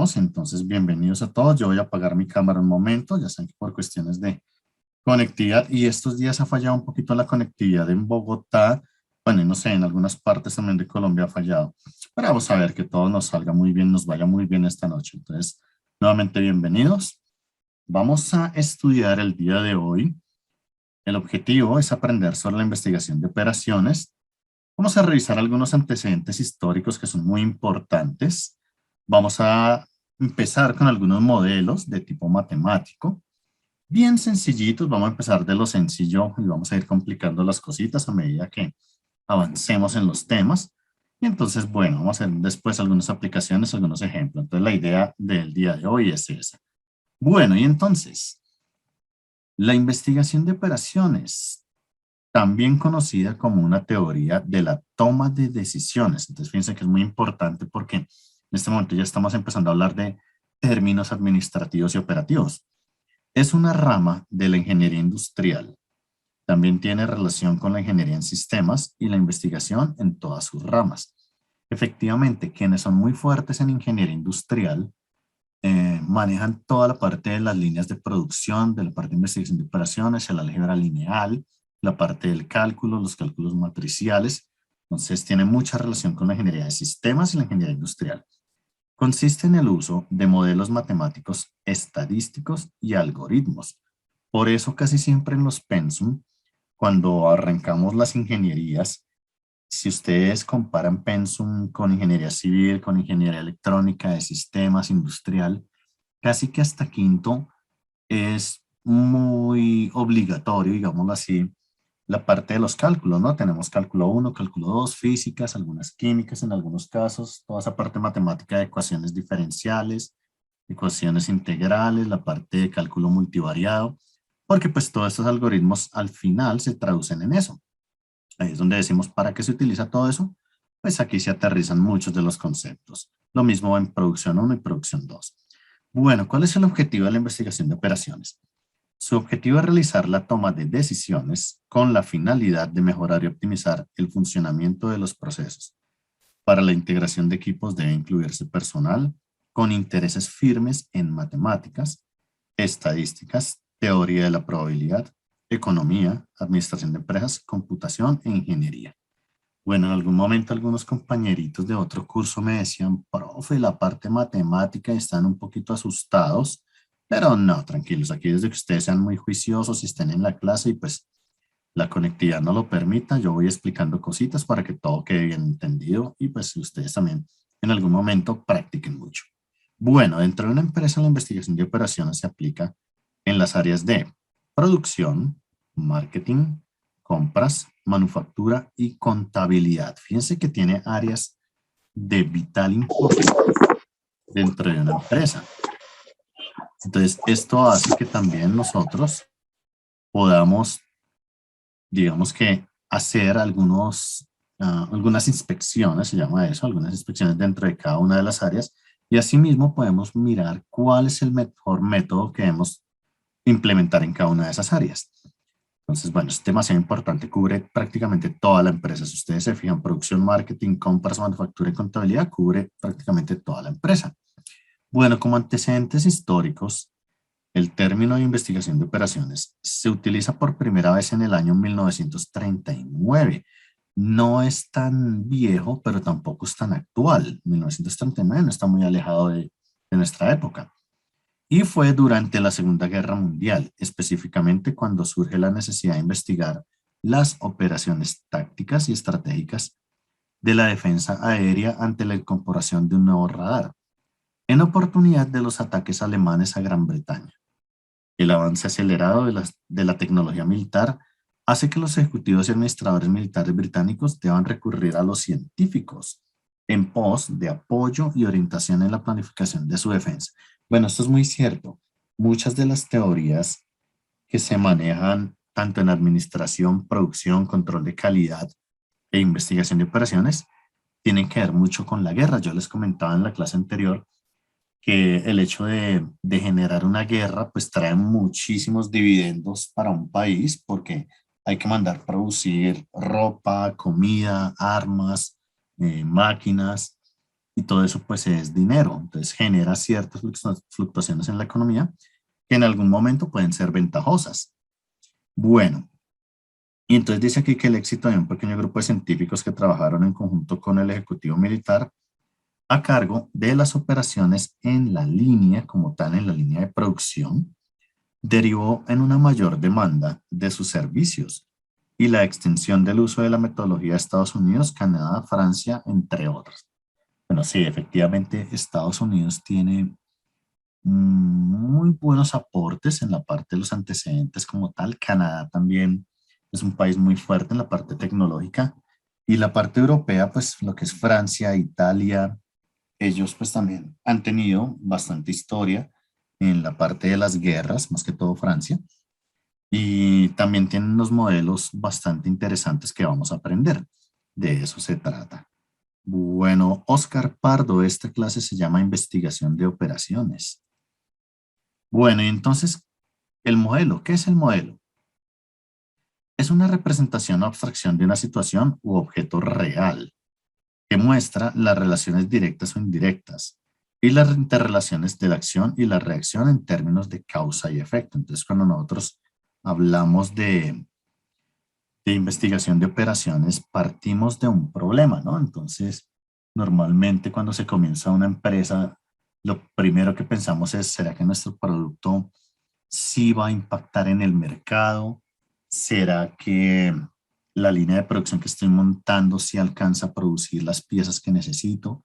empezamos. Entonces, bienvenidos a todos. Yo voy a apagar mi cámara un momento. Ya saben que por cuestiones de conectividad y estos días ha fallado un poquito la conectividad en Bogotá. Bueno, y no sé, en algunas partes también de Colombia ha fallado. Pero vamos a ver que todo nos salga muy bien, nos vaya muy bien esta noche. Entonces, nuevamente bienvenidos. Vamos a estudiar el día de hoy. El objetivo es aprender sobre la investigación de operaciones. Vamos a revisar algunos antecedentes históricos que son muy importantes. Vamos a empezar con algunos modelos de tipo matemático, bien sencillitos. Vamos a empezar de lo sencillo y vamos a ir complicando las cositas a medida que avancemos en los temas. Y entonces, bueno, vamos a hacer después algunas aplicaciones, algunos ejemplos. Entonces, la idea del día de hoy es esa. Bueno, y entonces, la investigación de operaciones, también conocida como una teoría de la toma de decisiones. Entonces, fíjense que es muy importante porque en este momento ya estamos empezando a hablar de términos administrativos y operativos. Es una rama de la ingeniería industrial. También tiene relación con la ingeniería en sistemas y la investigación en todas sus ramas. Efectivamente, quienes son muy fuertes en ingeniería industrial manejan toda la parte de las líneas de producción, de la parte de investigación de operaciones, el álgebra lineal, la parte del cálculo, los cálculos matriciales. Entonces, tiene mucha relación con la ingeniería de sistemas y la ingeniería industrial. Consiste en el uso de modelos matemáticos estadísticos y algoritmos. Por eso casi siempre en los pensum, cuando arrancamos las ingenierías, si ustedes comparan pensum con ingeniería civil, con ingeniería electrónica, de sistemas, industrial, casi que hasta quinto es muy obligatorio, digámoslo así, la parte de los cálculos, ¿no? Tenemos cálculo 1, cálculo 2, físicas, algunas químicas en algunos casos, toda esa parte matemática de ecuaciones diferenciales, ecuaciones integrales, la parte de cálculo multivariado, porque pues todos estos algoritmos al final se traducen en eso. Ahí es donde decimos, ¿para qué se utiliza todo eso? Pues aquí se aterrizan muchos de los conceptos. Lo mismo en producción 1 y producción 2. Bueno, ¿cuál es el objetivo de la investigación de operaciones? Su objetivo es realizar la toma de decisiones con la finalidad de mejorar y optimizar el funcionamiento de los procesos. Para la integración de equipos debe incluirse personal con intereses firmes en matemáticas, estadísticas, teoría de la probabilidad, economía, administración de empresas, computación e ingeniería. Bueno, en algún momento algunos compañeritos de otro curso me decían, profe, la parte matemática están un poquito asustados, pero no, tranquilos, aquí desde que ustedes sean muy juiciosos y estén en la clase y pues la conectividad no lo permita, yo voy explicando cositas para que todo quede bien entendido y pues ustedes también en algún momento practiquen mucho. Bueno, dentro de una empresa la investigación de operaciones se aplica en las áreas de producción, marketing, compras, manufactura y contabilidad. Fíjense que tiene áreas de vital importancia dentro de una empresa. Entonces, esto hace que también nosotros podamos, digamos que, hacer algunas inspecciones, se llama eso, algunas inspecciones dentro de cada una de las áreas, y asimismo podemos mirar cuál es el mejor método que debemos implementar en cada una de esas áreas. Entonces, bueno, es demasiado importante, cubre prácticamente toda la empresa. Si ustedes se fijan, producción, marketing, compras, manufactura y contabilidad, cubre prácticamente toda la empresa. Bueno, como antecedentes históricos, el término de investigación de operaciones se utiliza por primera vez en el año 1939. No es tan viejo, pero tampoco es tan actual. 1939 no está muy alejado de nuestra época. Y fue durante la Segunda Guerra Mundial, específicamente cuando surge la necesidad de investigar las operaciones tácticas y estratégicas de la defensa aérea ante la incorporación de un nuevo radar, en oportunidad de los ataques alemanes a Gran Bretaña. El avance acelerado de la tecnología militar hace que los ejecutivos y administradores militares británicos deban recurrir a los científicos en pos de apoyo y orientación en la planificación de su defensa. Bueno, esto es muy cierto. Muchas de las teorías que se manejan tanto en administración, producción, control de calidad e investigación de operaciones tienen que ver mucho con la guerra. Yo les comentaba en la clase anterior que el hecho de generar una guerra pues trae muchísimos dividendos para un país porque hay que mandar producir ropa, comida, armas, máquinas. y todo eso pues es dinero, entonces genera ciertas fluctuaciones en la economía que en algún momento pueden ser ventajosas. Bueno, y entonces dice aquí que el éxito de un pequeño grupo de científicos que trabajaron en conjunto con el Ejecutivo Militar a cargo de las operaciones en la línea, como tal, en la línea de producción, derivó en una mayor demanda de sus servicios y la extensión del uso de la metodología de Estados Unidos, Canadá, Francia, entre otros. Bueno, sí, efectivamente Estados Unidos tiene muy buenos aportes en la parte de los antecedentes como tal. Canadá también es un país muy fuerte en la parte tecnológica y la parte europea, pues lo que es Francia, Italia, ellos pues también han tenido bastante historia en la parte de las guerras, más que todo Francia, y también tienen unos modelos bastante interesantes que vamos a aprender. De eso se trata. Bueno, Oscar Pardo, esta clase se llama Investigación de Operaciones. Bueno, y entonces, el modelo, ¿qué es el modelo? Es una representación o abstracción de una situación u objeto real que muestra las relaciones directas o indirectas y las interrelaciones de la acción y la reacción en términos de causa y efecto. Entonces, cuando nosotros hablamos de investigación de operaciones, partimos de un problema, ¿no? Entonces, normalmente cuando se comienza una empresa, lo primero que pensamos es, ¿será que nuestro producto sí va a impactar en el mercado? ¿Será que la línea de producción que estoy montando sí alcanza a producir las piezas que necesito?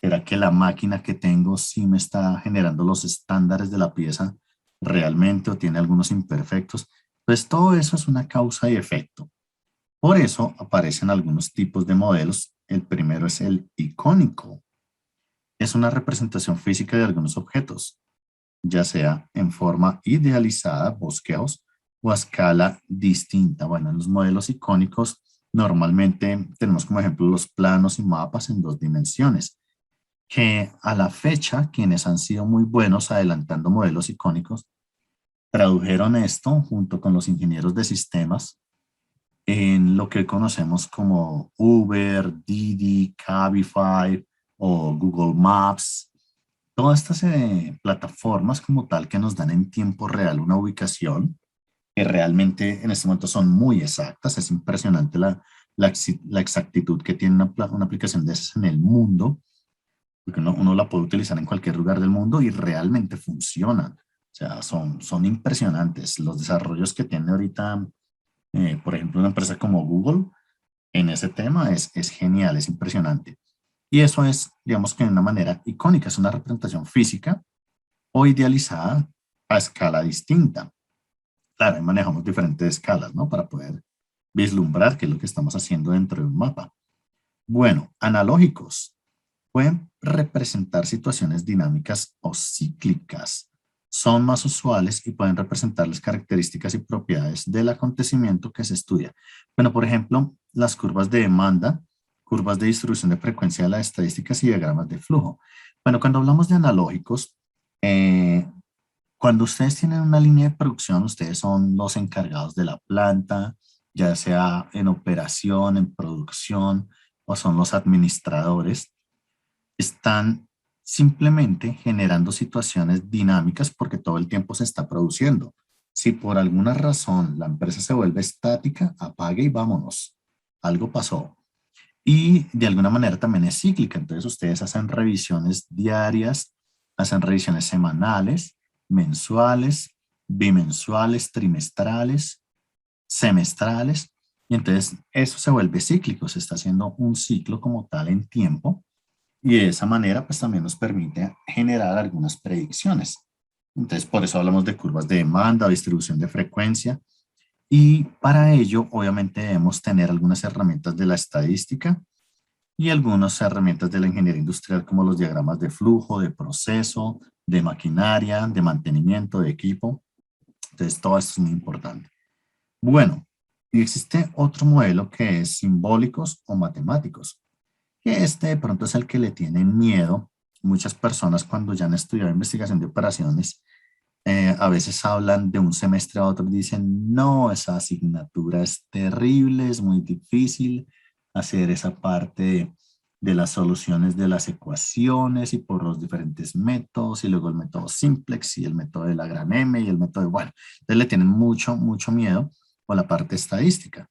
¿Será que la máquina que tengo sí me está generando los estándares de la pieza realmente o tiene algunos imperfectos? Pues todo eso es una causa y efecto. Por eso aparecen algunos tipos de modelos. El primero es el icónico. Es una representación física de algunos objetos, ya sea en forma idealizada, bosquejos, o a escala distinta. Bueno, en los modelos icónicos normalmente tenemos como ejemplo los planos y mapas en dos dimensiones, que a la fecha quienes han sido muy buenos adelantando modelos icónicos tradujeron esto junto con los ingenieros de sistemas en lo que conocemos como Uber, Didi, Cabify o Google Maps. Todas estas plataformas como tal que nos dan en tiempo real una ubicación, que realmente en este momento son muy exactas. Es impresionante la exactitud que tiene una aplicación de esas en el mundo, porque uno la puede utilizar en cualquier lugar del mundo y realmente funcionan. O sea, son impresionantes los desarrollos que tiene ahorita, por ejemplo, una empresa como Google en ese tema es genial, es impresionante. Y eso es, digamos que de una manera icónica, es una representación física o idealizada a escala distinta. Claro, ahí manejamos diferentes escalas, ¿no? Para poder vislumbrar qué es lo que estamos haciendo dentro de un mapa. Bueno, analógicos pueden representar situaciones dinámicas o cíclicas. Son más usuales y pueden representar las características y propiedades del acontecimiento que se estudia. Bueno, por ejemplo, las curvas de demanda, curvas de distribución de frecuencia de las estadísticas y diagramas de flujo. Bueno, cuando hablamos de analógicos, eh, cuando ustedes tienen una línea de producción, ustedes son los encargados de la planta, ya sea en operación, en producción, o son los administradores, están simplemente generando situaciones dinámicas porque todo el tiempo se está produciendo. Si por alguna razón la empresa se vuelve estática, apague y vámonos. Algo pasó. Y de alguna manera también es cíclica. Entonces ustedes hacen revisiones diarias, hacen revisiones semanales, mensuales, bimensuales, trimestrales, semestrales. Y entonces eso se vuelve cíclico. Se está haciendo un ciclo como tal en tiempo y de esa manera, pues también nos permite generar algunas predicciones. Entonces, por eso hablamos de curvas de demanda, distribución de frecuencia. Y para ello, obviamente, debemos tener algunas herramientas de la estadística y algunas herramientas de la ingeniería industrial, como los diagramas de flujo, de proceso, de maquinaria, de mantenimiento, de equipo. Entonces, todo esto es muy importante. Bueno, y existe otro modelo que es simbólicos o matemáticos, que este de pronto es el que le tienen miedo. Muchas personas cuando ya han estudiado investigación de operaciones, a veces hablan de un semestre a otro y dicen, no, esa asignatura es terrible, es muy difícil hacer esa parte de las soluciones de las ecuaciones y por los diferentes métodos, y luego el método simplex y el método de la gran M y el método de, bueno, entonces le tienen mucho, mucho miedo a la parte estadística.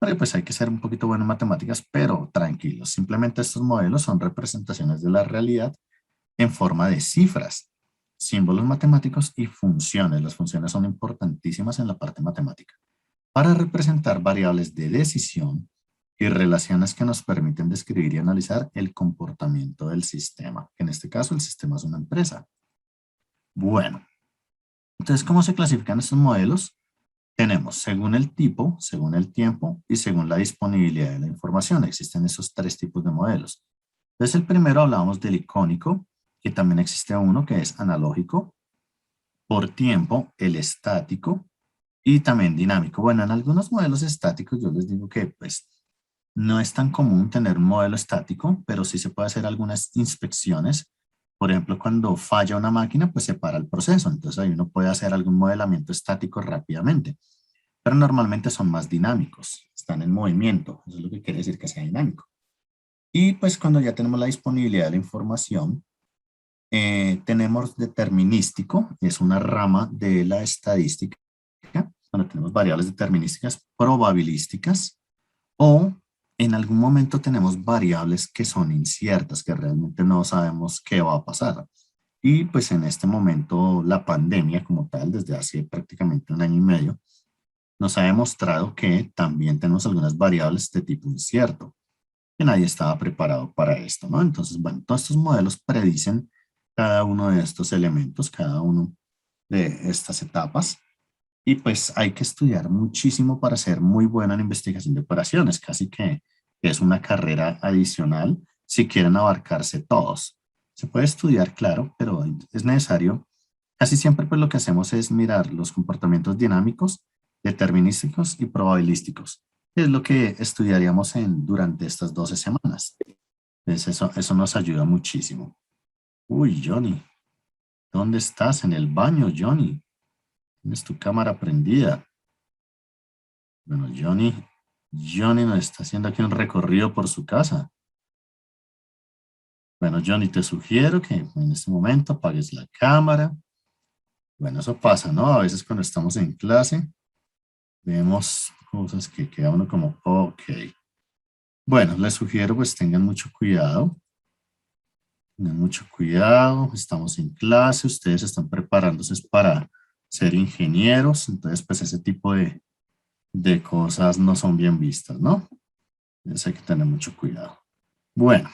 Pero pues hay que ser un poquito bueno en matemáticas, pero tranquilos, simplemente estos modelos son representaciones de la realidad en forma de cifras, símbolos matemáticos y funciones. Las funciones son importantísimas en la parte matemática para representar variables de decisión y relaciones que nos permiten describir y analizar el comportamiento del sistema. En este caso, el sistema es una empresa. Bueno, entonces, ¿cómo se clasifican estos modelos? Tenemos según el tipo, según el tiempo y según la disponibilidad de la información. Existen esos tres tipos de modelos. Entonces, el primero hablábamos del icónico, que también existe uno que es analógico, por tiempo, el estático y también dinámico. Bueno, en algunos modelos estáticos yo les digo que pues no es tan común tener un modelo estático, pero sí se puede hacer algunas inspecciones. Por ejemplo, cuando falla una máquina, pues se para el proceso. Entonces ahí uno puede hacer algún modelamiento estático rápidamente. Pero normalmente son más dinámicos, están en movimiento. Eso es lo que quiere decir que sea dinámico. Y pues cuando ya tenemos la disponibilidad de la información, tenemos determinístico, es una rama de la estadística. Cuando tenemos variables determinísticas probabilísticas, o en algún momento tenemos variables que son inciertas, que realmente no sabemos qué va a pasar. Y pues en este momento la pandemia como tal, desde hace prácticamente un año y medio, nos ha demostrado que también tenemos algunas variables de tipo incierto, que nadie estaba preparado para esto, ¿no? Entonces, bueno, todos estos modelos predicen cada uno de estos elementos, cada uno de estas etapas, y pues hay que estudiar muchísimo para ser muy bueno en investigación de operaciones, casi que es una carrera adicional si quieren abarcarse todos. Se puede estudiar, claro, pero es necesario. Casi siempre pues lo que hacemos es mirar los comportamientos dinámicos, determinísticos y probabilísticos, que es lo que estudiaríamos durante estas 12 semanas. Entonces eso nos ayuda muchísimo. Uy, Johnny, ¿dónde estás? En el baño, Johnny. Tienes tu cámara prendida. Bueno, Johnny nos está haciendo aquí un recorrido por su casa. Bueno, Johnny, te sugiero que en este momento apagues la cámara. Bueno, eso pasa, ¿no? A veces cuando estamos en clase vemos cosas que queda uno como, ok. Bueno, les sugiero pues tengan mucho cuidado, estamos en clase, ustedes están preparándose para ser ingenieros, entonces pues ese tipo de cosas no son bien vistas, ¿no? Entonces hay que tener mucho cuidado. Bueno,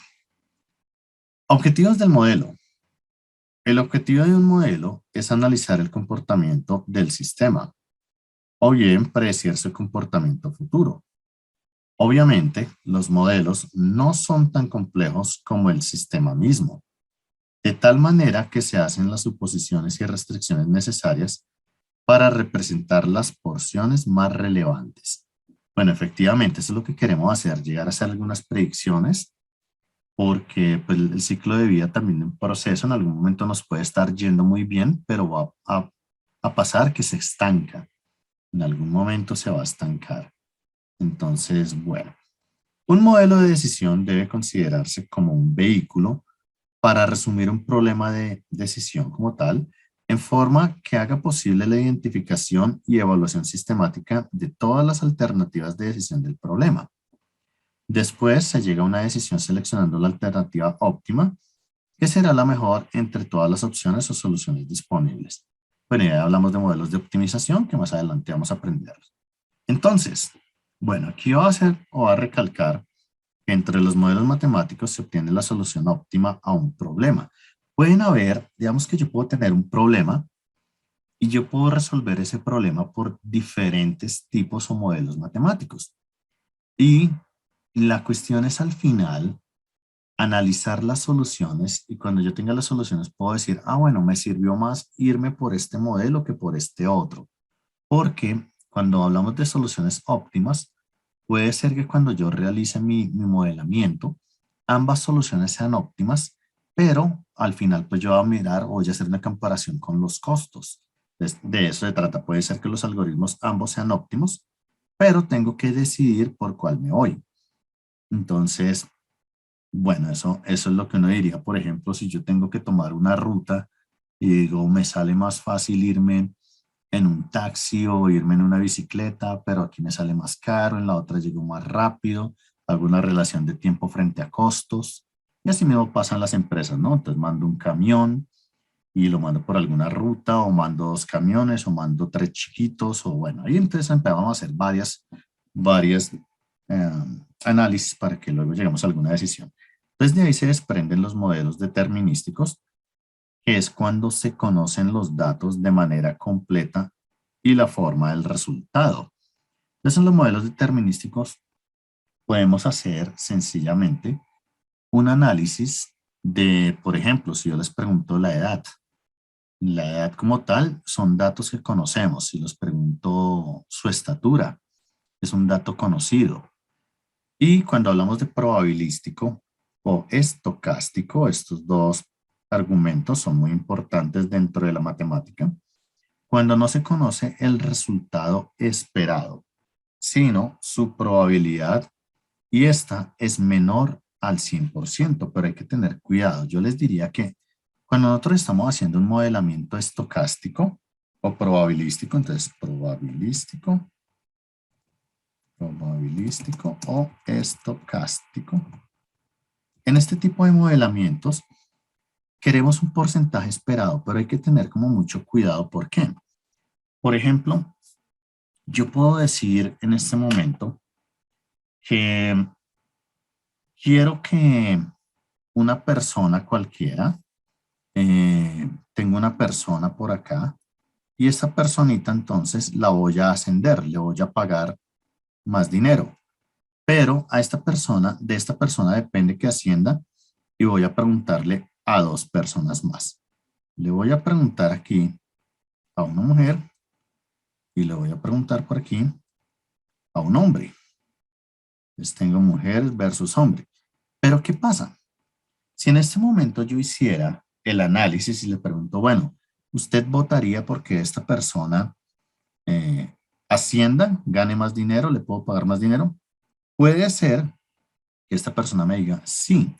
objetivos del modelo. El objetivo de un modelo es analizar el comportamiento del sistema o bien predecir su comportamiento futuro. Obviamente, los modelos no son tan complejos como el sistema mismo, de tal manera que se hacen las suposiciones y restricciones necesarias para representar las porciones más relevantes. Bueno, efectivamente, eso es lo que queremos hacer, llegar a hacer algunas predicciones, porque pues, el ciclo de vida también en proceso en algún momento nos puede estar yendo muy bien, pero va a pasar que se estanca. En algún momento se va a estancar. Entonces, bueno, un modelo de decisión debe considerarse como un vehículo para resumir un problema de decisión como tal, en forma que haga posible la identificación y evaluación sistemática de todas las alternativas de decisión del problema. Después se llega a una decisión seleccionando la alternativa óptima, que será la mejor entre todas las opciones o soluciones disponibles. Bueno, ya hablamos de modelos de optimización que más adelante vamos a aprender. Entonces, bueno, aquí va a hacer o va a recalcar que entre los modelos matemáticos se obtiene la solución óptima a un problema. Pueden haber, digamos que yo puedo tener un problema y yo puedo resolver ese problema por diferentes tipos o modelos matemáticos. Y la cuestión es al final analizar las soluciones y cuando yo tenga las soluciones puedo decir, ah, bueno, me sirvió más irme por este modelo que por este otro. Porque cuando hablamos de soluciones óptimas, puede ser que cuando yo realice mi modelamiento, ambas soluciones sean óptimas, pero al final pues yo voy a mirar o voy a hacer una comparación con los costos. De eso se trata. Puede ser que los algoritmos ambos sean óptimos, pero tengo que decidir por cuál me voy. Entonces, Bueno, eso es lo que uno diría, por ejemplo, si yo tengo que tomar una ruta y digo, me sale más fácil irme en un taxi o irme en una bicicleta, pero aquí me sale más caro, en la otra llego más rápido, hago una relación de tiempo frente a costos, y así mismo pasan las empresas, ¿no? Entonces mando un camión y lo mando por alguna ruta, o mando dos camiones, o mando tres chiquitos, o bueno, ahí entonces empezamos a hacer varias eh, análisis para que luego lleguemos a alguna decisión. Entonces de ahí se desprenden los modelos determinísticos, que es cuando se conocen los datos de manera completa y la forma del resultado. Entonces en los modelos determinísticos podemos hacer sencillamente un análisis de, por ejemplo, si yo les pregunto la edad como tal son datos que conocemos. Si les pregunto su estatura, es un dato conocido. Y cuando hablamos de probabilístico o estocástico, estos dos argumentos son muy importantes dentro de la matemática. Cuando no se conoce el resultado esperado, sino su probabilidad, y esta es menor al 100%, pero hay que tener cuidado. Yo les diría que cuando nosotros estamos haciendo un modelamiento estocástico o probabilístico, entonces probabilístico o estocástico, en este tipo de modelamientos queremos un porcentaje esperado, pero hay que tener como mucho cuidado. ¿Por qué? Por ejemplo, yo puedo decir en este momento que quiero que una persona cualquiera, tengo una persona por acá, y esta personita entonces la voy a ascender, le voy a pagar más dinero. Pero a esta persona, de esta persona depende que ascienda, y voy a preguntarle a dos personas más. Le voy a preguntar aquí a una mujer y le voy a preguntar por aquí a un hombre. Entonces tengo mujer versus hombre. Pero ¿qué pasa? Si en este momento yo hiciera el análisis y le pregunto, bueno, ¿usted votaría porque esta persona ascienda, gane más dinero, le puedo pagar más dinero? Puede ser que esta persona me diga sí,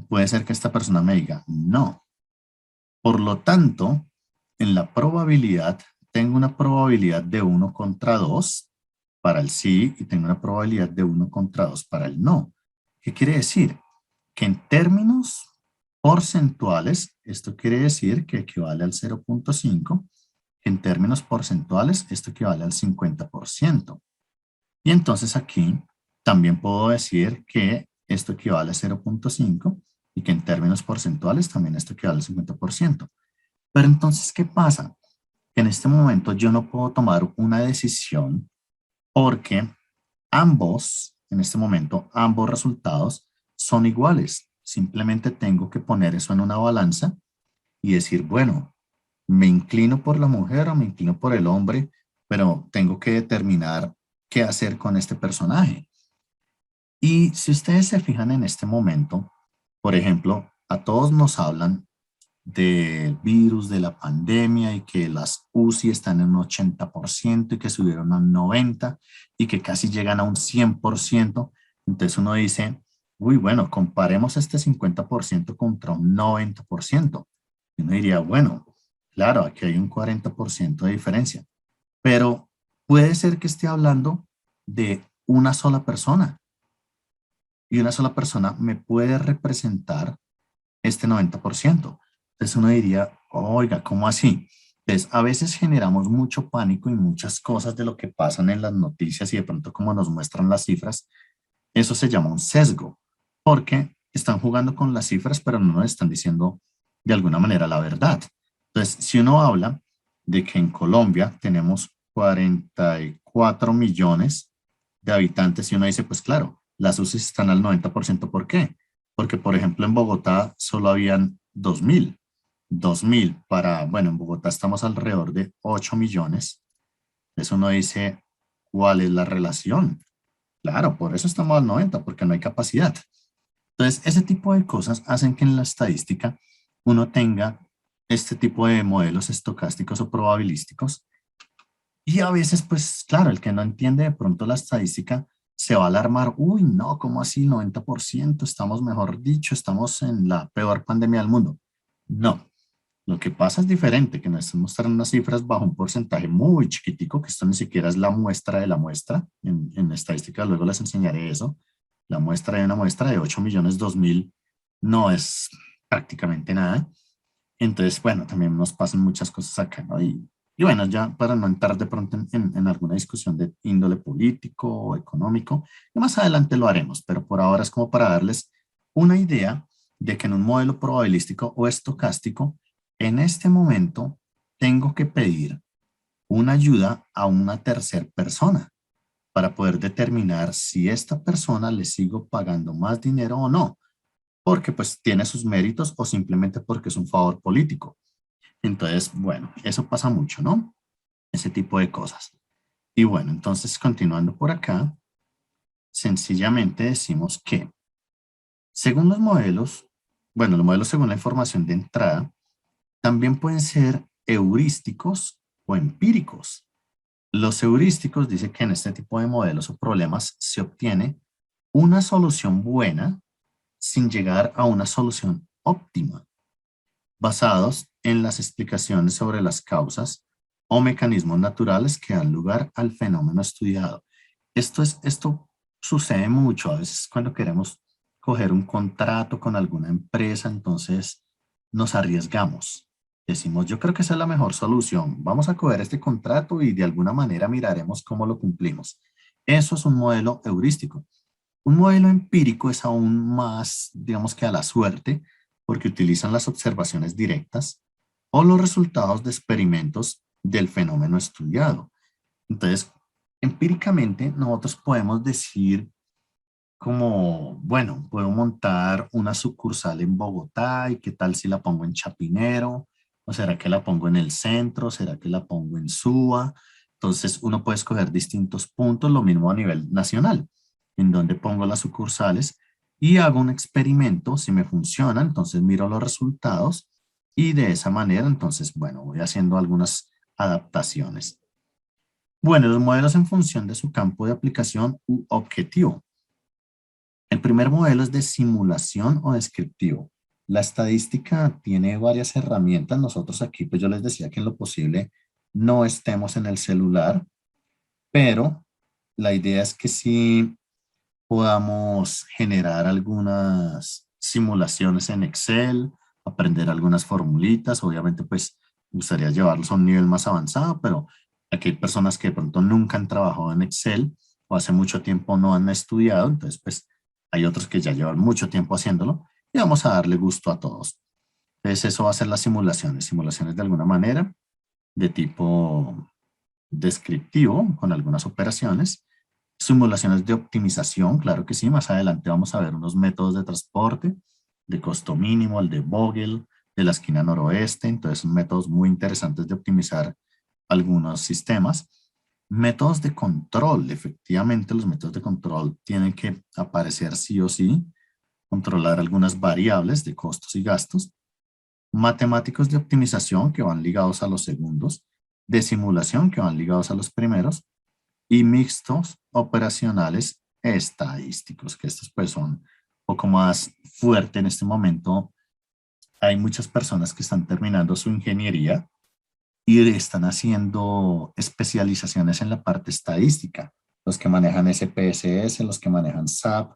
puede ser que esta persona me diga no. Por lo tanto, en la probabilidad, tengo una probabilidad de 1 contra 2 para el sí, y tengo una probabilidad de 1 contra 2 para el no. ¿Qué quiere decir? Que en términos porcentuales, esto quiere decir que equivale al 0,5. En términos porcentuales, esto equivale al 50%. Y entonces aquí también puedo decir que esto equivale a 0,5, y que en términos porcentuales también esto equivale al 50%. Pero entonces, ¿qué pasa? Que en este momento yo no puedo tomar una decisión, porque en este momento, ambos resultados son iguales. Simplemente tengo que poner eso en una balanza y decir, bueno, me inclino por la mujer o me inclino por el hombre, pero tengo que determinar qué hacer con este personaje. Y si ustedes se fijan en este momento, por ejemplo, a todos nos hablan del virus, de la pandemia, y que las UCI están en un 80% y que subieron a un 90% y que casi llegan a un 100%. Entonces uno dice, uy, bueno, comparemos este 50% contra un 90%. Y uno diría, bueno, claro, aquí hay un 40% de diferencia, pero puede ser que esté hablando de una sola persona, y una sola persona me puede representar este 90%. Entonces uno diría, oiga, ¿cómo así? Entonces a veces generamos mucho pánico y muchas cosas de lo que pasan en las noticias, y de pronto como nos muestran las cifras, eso se llama un sesgo, porque están jugando con las cifras, pero no nos están diciendo de alguna manera la verdad. Entonces, si uno habla de que en Colombia tenemos 44 millones de habitantes, y uno dice, pues claro, las UCI están al 90%. ¿Por qué? Porque, por ejemplo, en Bogotá solo habían 2.000. 2.000 para, bueno, en Bogotá estamos alrededor de 8 millones. Eso uno dice, ¿cuál es la relación? Claro, por eso estamos al 90, porque no hay capacidad. Entonces, ese tipo de cosas hacen que en la estadística uno tenga este tipo de modelos estocásticos o probabilísticos. Y a veces, pues claro, el que no entiende de pronto la estadística se va a alarmar, uy, no, ¿cómo así? 90%, estamos, mejor dicho, estamos en la peor pandemia del mundo. No, lo que pasa es diferente, que nos están mostrando unas cifras bajo un porcentaje muy chiquitico, que esto ni siquiera es la muestra de la muestra. En estadística luego les enseñaré eso. La muestra de una muestra de 8 millones 2000 no es prácticamente nada. Entonces, bueno, también nos pasan muchas cosas acá, ¿no? Y bueno, ya para no entrar de pronto en alguna discusión de índole político o económico, que más adelante lo haremos, pero por ahora es como para darles una idea de que en un modelo probabilístico o estocástico, en este momento tengo que pedir una ayuda a una tercera persona para poder determinar si esta persona le sigo pagando más dinero o no, porque pues tiene sus méritos o simplemente porque es un favor político. Entonces, bueno, eso pasa mucho, ¿no? Ese tipo de cosas. Y bueno, entonces continuando por acá, sencillamente decimos que según los modelos, bueno, los modelos según la información de entrada, también pueden ser heurísticos o empíricos. Los heurísticos dicen que en este tipo de modelos o problemas se obtiene una solución buena sin llegar a una solución óptima, basados en las explicaciones sobre las causas o mecanismos naturales que dan lugar al fenómeno estudiado. Esto sucede mucho a veces cuando queremos coger un contrato con alguna empresa, entonces nos arriesgamos. Decimos, yo creo que esa es la mejor solución. Vamos a coger este contrato y de alguna manera miraremos cómo lo cumplimos. Eso es un modelo heurístico. Un modelo empírico es aún más, digamos que a la suerte, porque utilizan las observaciones directas o los resultados de experimentos del fenómeno estudiado. Entonces, empíricamente nosotros podemos decir como, bueno, puedo montar una sucursal en Bogotá y qué tal si la pongo en Chapinero, o será que la pongo en el centro, será que la pongo en Suba. Entonces uno puede escoger distintos puntos, lo mismo a nivel nacional, en donde pongo las sucursales y hago un experimento, si me funciona, entonces miro los resultados y de esa manera, entonces, bueno, voy haciendo algunas adaptaciones. Bueno, los modelos en función de su campo de aplicación u objetivo. El primer modelo es de simulación o descriptivo. La estadística tiene varias herramientas. Nosotros aquí, pues yo les decía que en lo posible no estemos en el celular, pero la idea es que sí podamos generar algunas simulaciones en Excel, aprender algunas formulitas. Obviamente, pues gustaría llevarlos a un nivel más avanzado, pero aquí hay personas que de pronto nunca han trabajado en Excel o hace mucho tiempo no han estudiado, entonces pues hay otros que ya llevan mucho tiempo haciéndolo y vamos a darle gusto a todos. Entonces eso va a ser las simulaciones, simulaciones de alguna manera de tipo descriptivo con algunas operaciones, simulaciones de optimización, claro que sí, más adelante vamos a ver unos métodos de transporte, de costo mínimo, el de Vogel, de la esquina noroeste, entonces son métodos muy interesantes de optimizar algunos sistemas. Métodos de control, efectivamente los métodos de control tienen que aparecer sí o sí, controlar algunas variables de costos y gastos, matemáticos de optimización que van ligados a los segundos, de simulación que van ligados a los primeros y mixtos operacionales estadísticos, que estos pues son un poco más fuerte en este momento. Hay muchas personas que están terminando su ingeniería y están haciendo especializaciones en la parte estadística. Los que manejan SPSS, los que manejan SAP,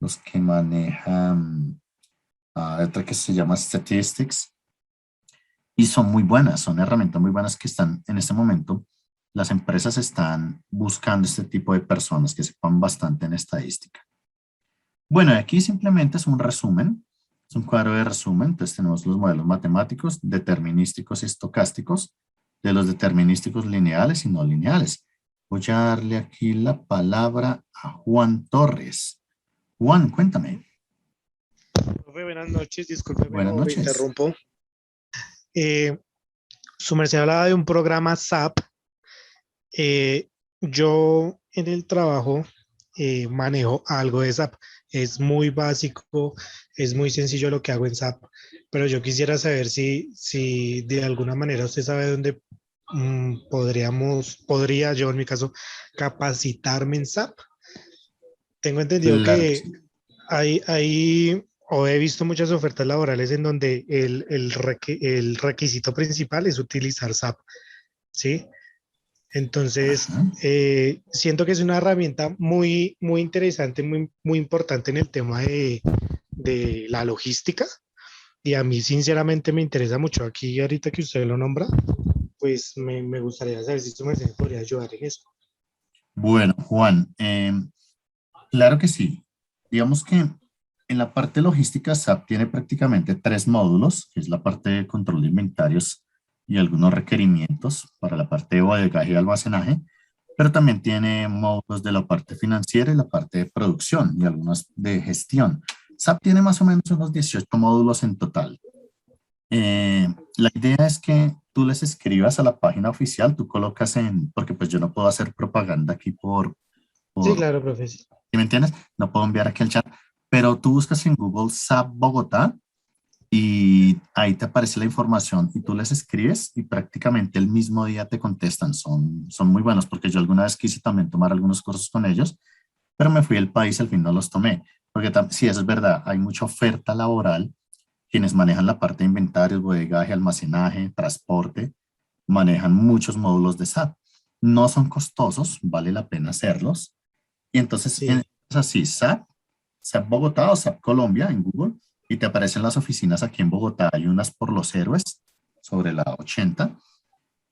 los que manejan otra que se llama Statistics, y son muy buenas, son herramientas muy buenas que están en este momento. Las empresas están buscando este tipo de personas que sepan bastante en estadística. Bueno, aquí simplemente es un resumen, es un cuadro de resumen. Entonces tenemos los modelos matemáticos, determinísticos y estocásticos, de los determinísticos lineales y no lineales. Voy a darle aquí la palabra a Juan Torres. Juan, cuéntame. Profe, buenas noches, discúlpeme Buenas o me noches. interrumpo. Eh, Su merced hablaba de un programa SAP. Yo en el trabajo manejo algo de SAP. Es muy básico, es muy sencillo lo que hago en SAP, pero yo quisiera saber si de alguna manera usted sabe dónde podría yo en mi caso capacitarme en SAP. Tengo entendido Claro que que sí. hay, o he visto muchas ofertas laborales en donde el requisito principal es utilizar SAP, ¿sí? Entonces, Ajá. siento que es una herramienta muy, muy interesante, muy, muy importante en el tema de la logística. Y a mí, sinceramente, me interesa mucho. Aquí, ahorita que usted lo nombra, pues me gustaría saber si usted me podría ayudar en eso. Bueno, Juan, claro que sí. Digamos que en la parte logística, SAP tiene prácticamente tres módulos, que es la parte de control de inventarios y algunos requerimientos para la parte de bodegaje y almacenaje, pero también tiene módulos de la parte financiera y la parte de producción y algunos de gestión. SAP tiene más o menos unos 18 módulos en total. La idea es que tú les escribas a la página oficial, tú colocas porque pues yo no puedo hacer propaganda aquí Sí, por, claro, profe. Sí. ¿sí me entiendes? No puedo enviar aquí el chat, pero tú buscas en Google SAP Bogotá y ahí te aparece la información y tú les escribes y prácticamente el mismo día te contestan. Son muy buenos porque yo alguna vez quise también tomar algunos cursos con ellos, pero me fui del país y al fin no los tomé. Porque sí, eso es verdad, hay mucha oferta laboral. Quienes manejan la parte de inventarios, bodegaje, almacenaje, transporte, manejan muchos módulos de SAP. No son costosos, vale la pena hacerlos. Y entonces Sí. es así, SAP, SAP Bogotá o SAP Colombia en Google, y te aparecen las oficinas aquí en Bogotá. Hay unas por Los Héroes, sobre la 80,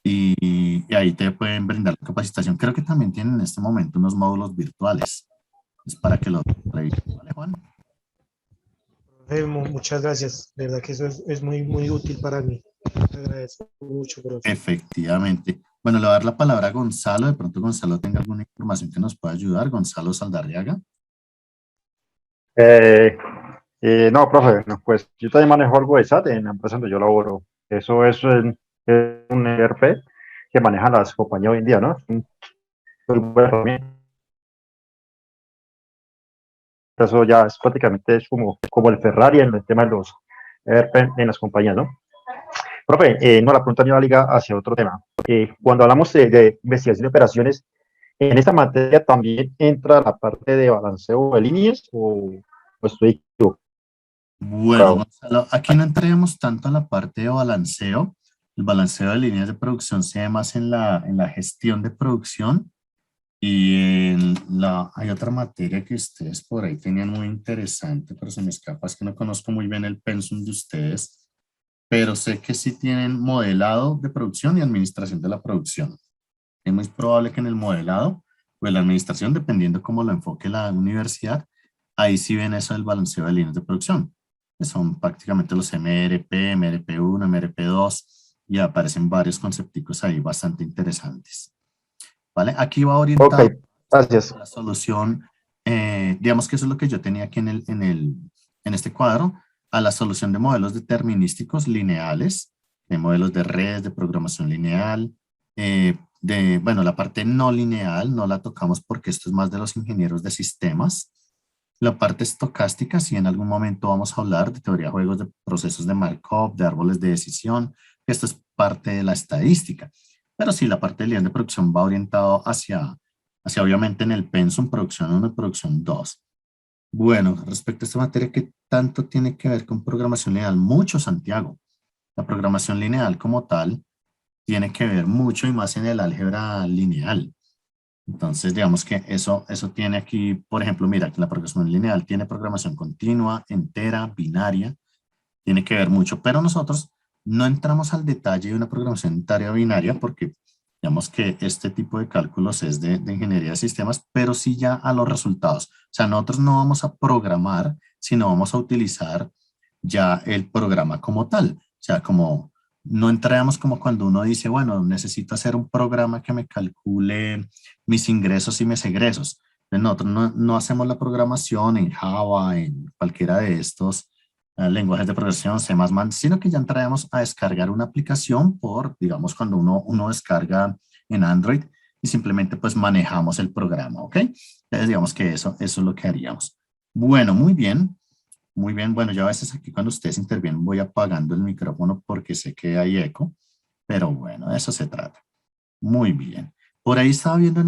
y ahí te pueden brindar la capacitación. Creo que también tienen en este momento unos módulos virtuales. Es para que los revisen, ¿vale, Juan? Muchas gracias. De verdad que eso es muy, muy útil para mí. Te agradezco mucho, profe. Efectivamente. Bueno, le voy a dar la palabra a Gonzalo. De pronto Gonzalo tenga alguna información que nos pueda ayudar. Gonzalo Saldarriaga. Eh, no, profe, no, pues yo también manejo algo de SAT en la empresa donde yo laboro. Eso es un ERP que manejan las compañías hoy en día, ¿no? Es una buena herramienta. Eso ya es prácticamente es como el Ferrari en el tema de los ERP en las compañías, ¿no? Profe, no, la pregunta me va a ligar hacia otro tema. Cuando hablamos de investigación de operaciones, ¿en esta materia también entra la parte de balanceo de líneas o estoy Bueno, equivocado? Gonzalo, aquí no entremos tanto en la parte de balanceo. El balanceo de líneas de producción se ve más en la gestión de producción y hay otra materia que ustedes por ahí tenían muy interesante, pero se me escapa, es que no conozco muy bien el pensum de ustedes, pero sé que sí tienen modelado de producción y administración de la producción. Es muy probable que en el modelado o en la administración, dependiendo cómo lo enfoque la universidad, ahí sí ven eso del balanceo de líneas de producción, que son prácticamente los MRP, MRP1, MRP2, y aparecen varios concepticos ahí bastante interesantes. ¿Vale? Aquí va Ok, orientado gracias. a la solución, digamos que eso es lo que yo tenía aquí en este cuadro, a la solución de modelos determinísticos lineales, de modelos de redes, de programación lineal, bueno, la parte no lineal no la tocamos porque esto es más de los ingenieros de sistemas. La parte estocástica, si en algún momento vamos a hablar de teoría de juegos de procesos de Markov, de árboles de decisión, esto es parte de la estadística. Pero sí, la parte de línea de producción va orientado hacia obviamente en el pensum producción uno y producción 2. Bueno, respecto a esta materia, ¿qué tanto tiene que ver con programación lineal? Mucho, Santiago. La programación lineal como tal tiene que ver mucho y más en el álgebra lineal. Entonces, digamos que eso tiene aquí, por ejemplo, mira, que la programación lineal tiene programación continua, entera, binaria, tiene que ver mucho, pero nosotros no entramos al detalle de una programación entera binaria porque digamos que este tipo de cálculos es de ingeniería de sistemas, pero sí ya a los resultados. O sea, nosotros no vamos a programar, sino vamos a utilizar ya el programa como tal. O sea, como no entramos como cuando uno dice, bueno, necesito hacer un programa que me calcule mis ingresos y mis egresos. Nosotros no hacemos la programación en Java, en cualquiera de estos lenguajes de programación, C++, sino que ya entramos a descargar una aplicación digamos, cuando uno descarga en Android y simplemente pues manejamos el programa, ¿ok? Entonces digamos que eso es lo que haríamos. Bueno, muy bien. Muy bien, bueno, yo a veces aquí cuando ustedes intervienen voy apagando el micrófono porque sé que hay eco, pero bueno, de eso se trata. Muy bien. Por ahí estaba viendo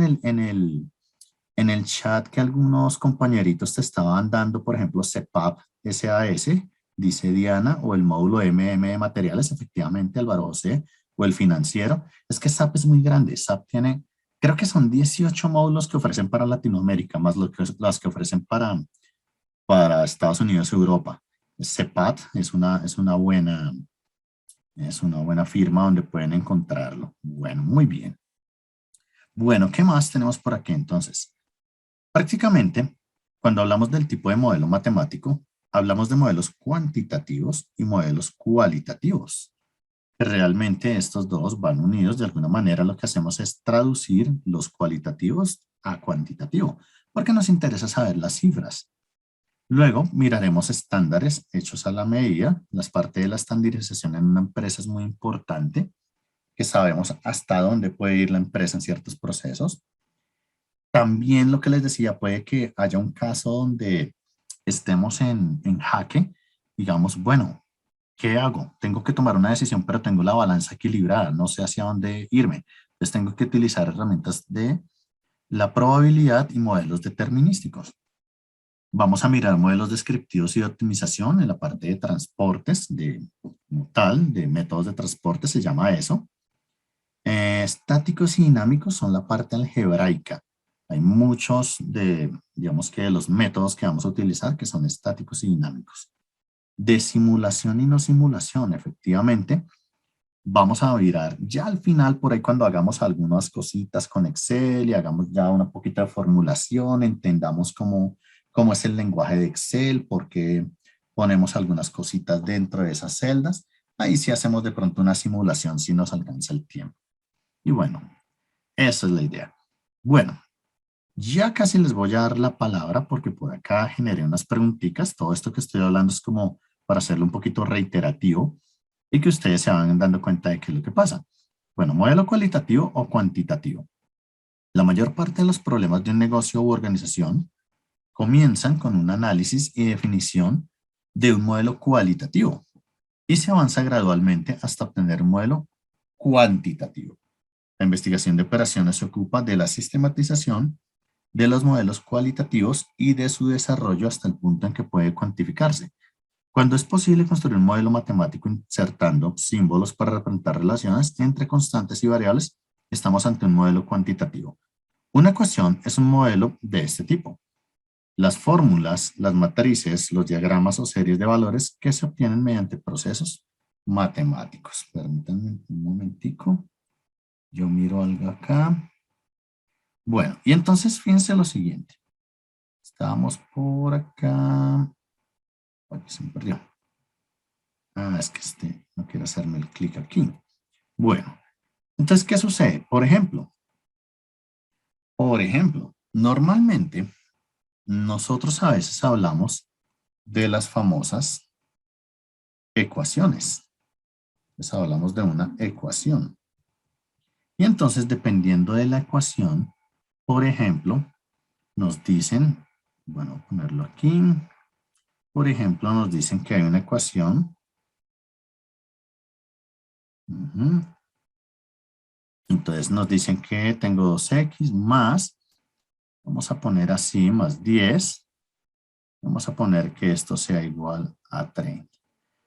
en el chat que algunos compañeritos te estaban dando, por ejemplo, CPAP, SAS, dice Diana, o el módulo MM de materiales, efectivamente, Álvaro José, o el financiero. Es que SAP es muy grande. SAP tiene, creo que son 18 módulos que ofrecen para Latinoamérica, más las que ofrecen para Estados Unidos y Europa. CEPAT es una buena firma donde pueden encontrarlo. Bueno, muy bien. Bueno, ¿qué más tenemos por aquí entonces? Prácticamente, cuando hablamos del tipo de modelo matemático, hablamos de modelos cuantitativos y modelos cualitativos. Realmente estos dos van unidos. De alguna manera lo que hacemos es traducir los cualitativos a cuantitativo, porque nos interesa saber las cifras. Luego miraremos estándares hechos a la medida. Las partes de la estandarización en una empresa es muy importante, que sabemos hasta dónde puede ir la empresa en ciertos procesos. También lo que les decía, puede que haya un caso donde estemos en jaque, digamos, bueno, ¿qué hago? Tengo que tomar una decisión, pero tengo la balanza equilibrada, no sé hacia dónde irme. Entonces tengo que utilizar herramientas de la probabilidad y modelos determinísticos. Vamos a mirar modelos descriptivos y de optimización en la parte de transportes, como tal, de métodos de transporte, se llama eso. Estáticos y dinámicos son la parte algebraica. Hay muchos digamos que de los métodos que vamos a utilizar que son estáticos y dinámicos. De simulación y no simulación, efectivamente, vamos a mirar ya al final, por ahí cuando hagamos algunas cositas con Excel y hagamos ya una poquita de formulación, entendamos cómo es el lenguaje de Excel, por qué ponemos algunas cositas dentro de esas celdas. Ahí sí hacemos de pronto una simulación si nos alcanza el tiempo. Y bueno, esa es la idea. Bueno, ya casi les voy a dar la palabra porque por acá generé unas preguntitas. Todo esto que estoy hablando es como para hacerlo un poquito reiterativo y que ustedes se van dando cuenta de qué es lo que pasa. Bueno, modelo cualitativo o cuantitativo. La mayor parte de los problemas de un negocio u organización comienzan con un análisis y definición de un modelo cualitativo y se avanza gradualmente hasta obtener un modelo cuantitativo. La investigación de operaciones se ocupa de la sistematización de los modelos cualitativos y de su desarrollo hasta el punto en que puede cuantificarse. Cuando es posible construir un modelo matemático insertando símbolos para representar relaciones entre constantes y variables, estamos ante un modelo cuantitativo. Una ecuación es un modelo de este tipo. Las fórmulas, las matrices, los diagramas o series de valores que se obtienen mediante procesos matemáticos. Permítanme un momentico. Yo miro algo acá. Bueno, y entonces fíjense lo siguiente. Estábamos por acá. Ay, se me perdió. Ah, es que no quiero hacerme el clic aquí. Bueno, entonces, ¿qué sucede? Por ejemplo, normalmente nosotros a veces hablamos de las famosas ecuaciones. Entonces hablamos de una ecuación. Y entonces, dependiendo de la ecuación, por ejemplo, nos dicen, bueno, voy a ponerlo aquí. Por ejemplo, nos dicen que hay una ecuación. Entonces nos dicen que tengo 2x más, vamos a poner así, más 10. Vamos a poner que esto sea igual a 30.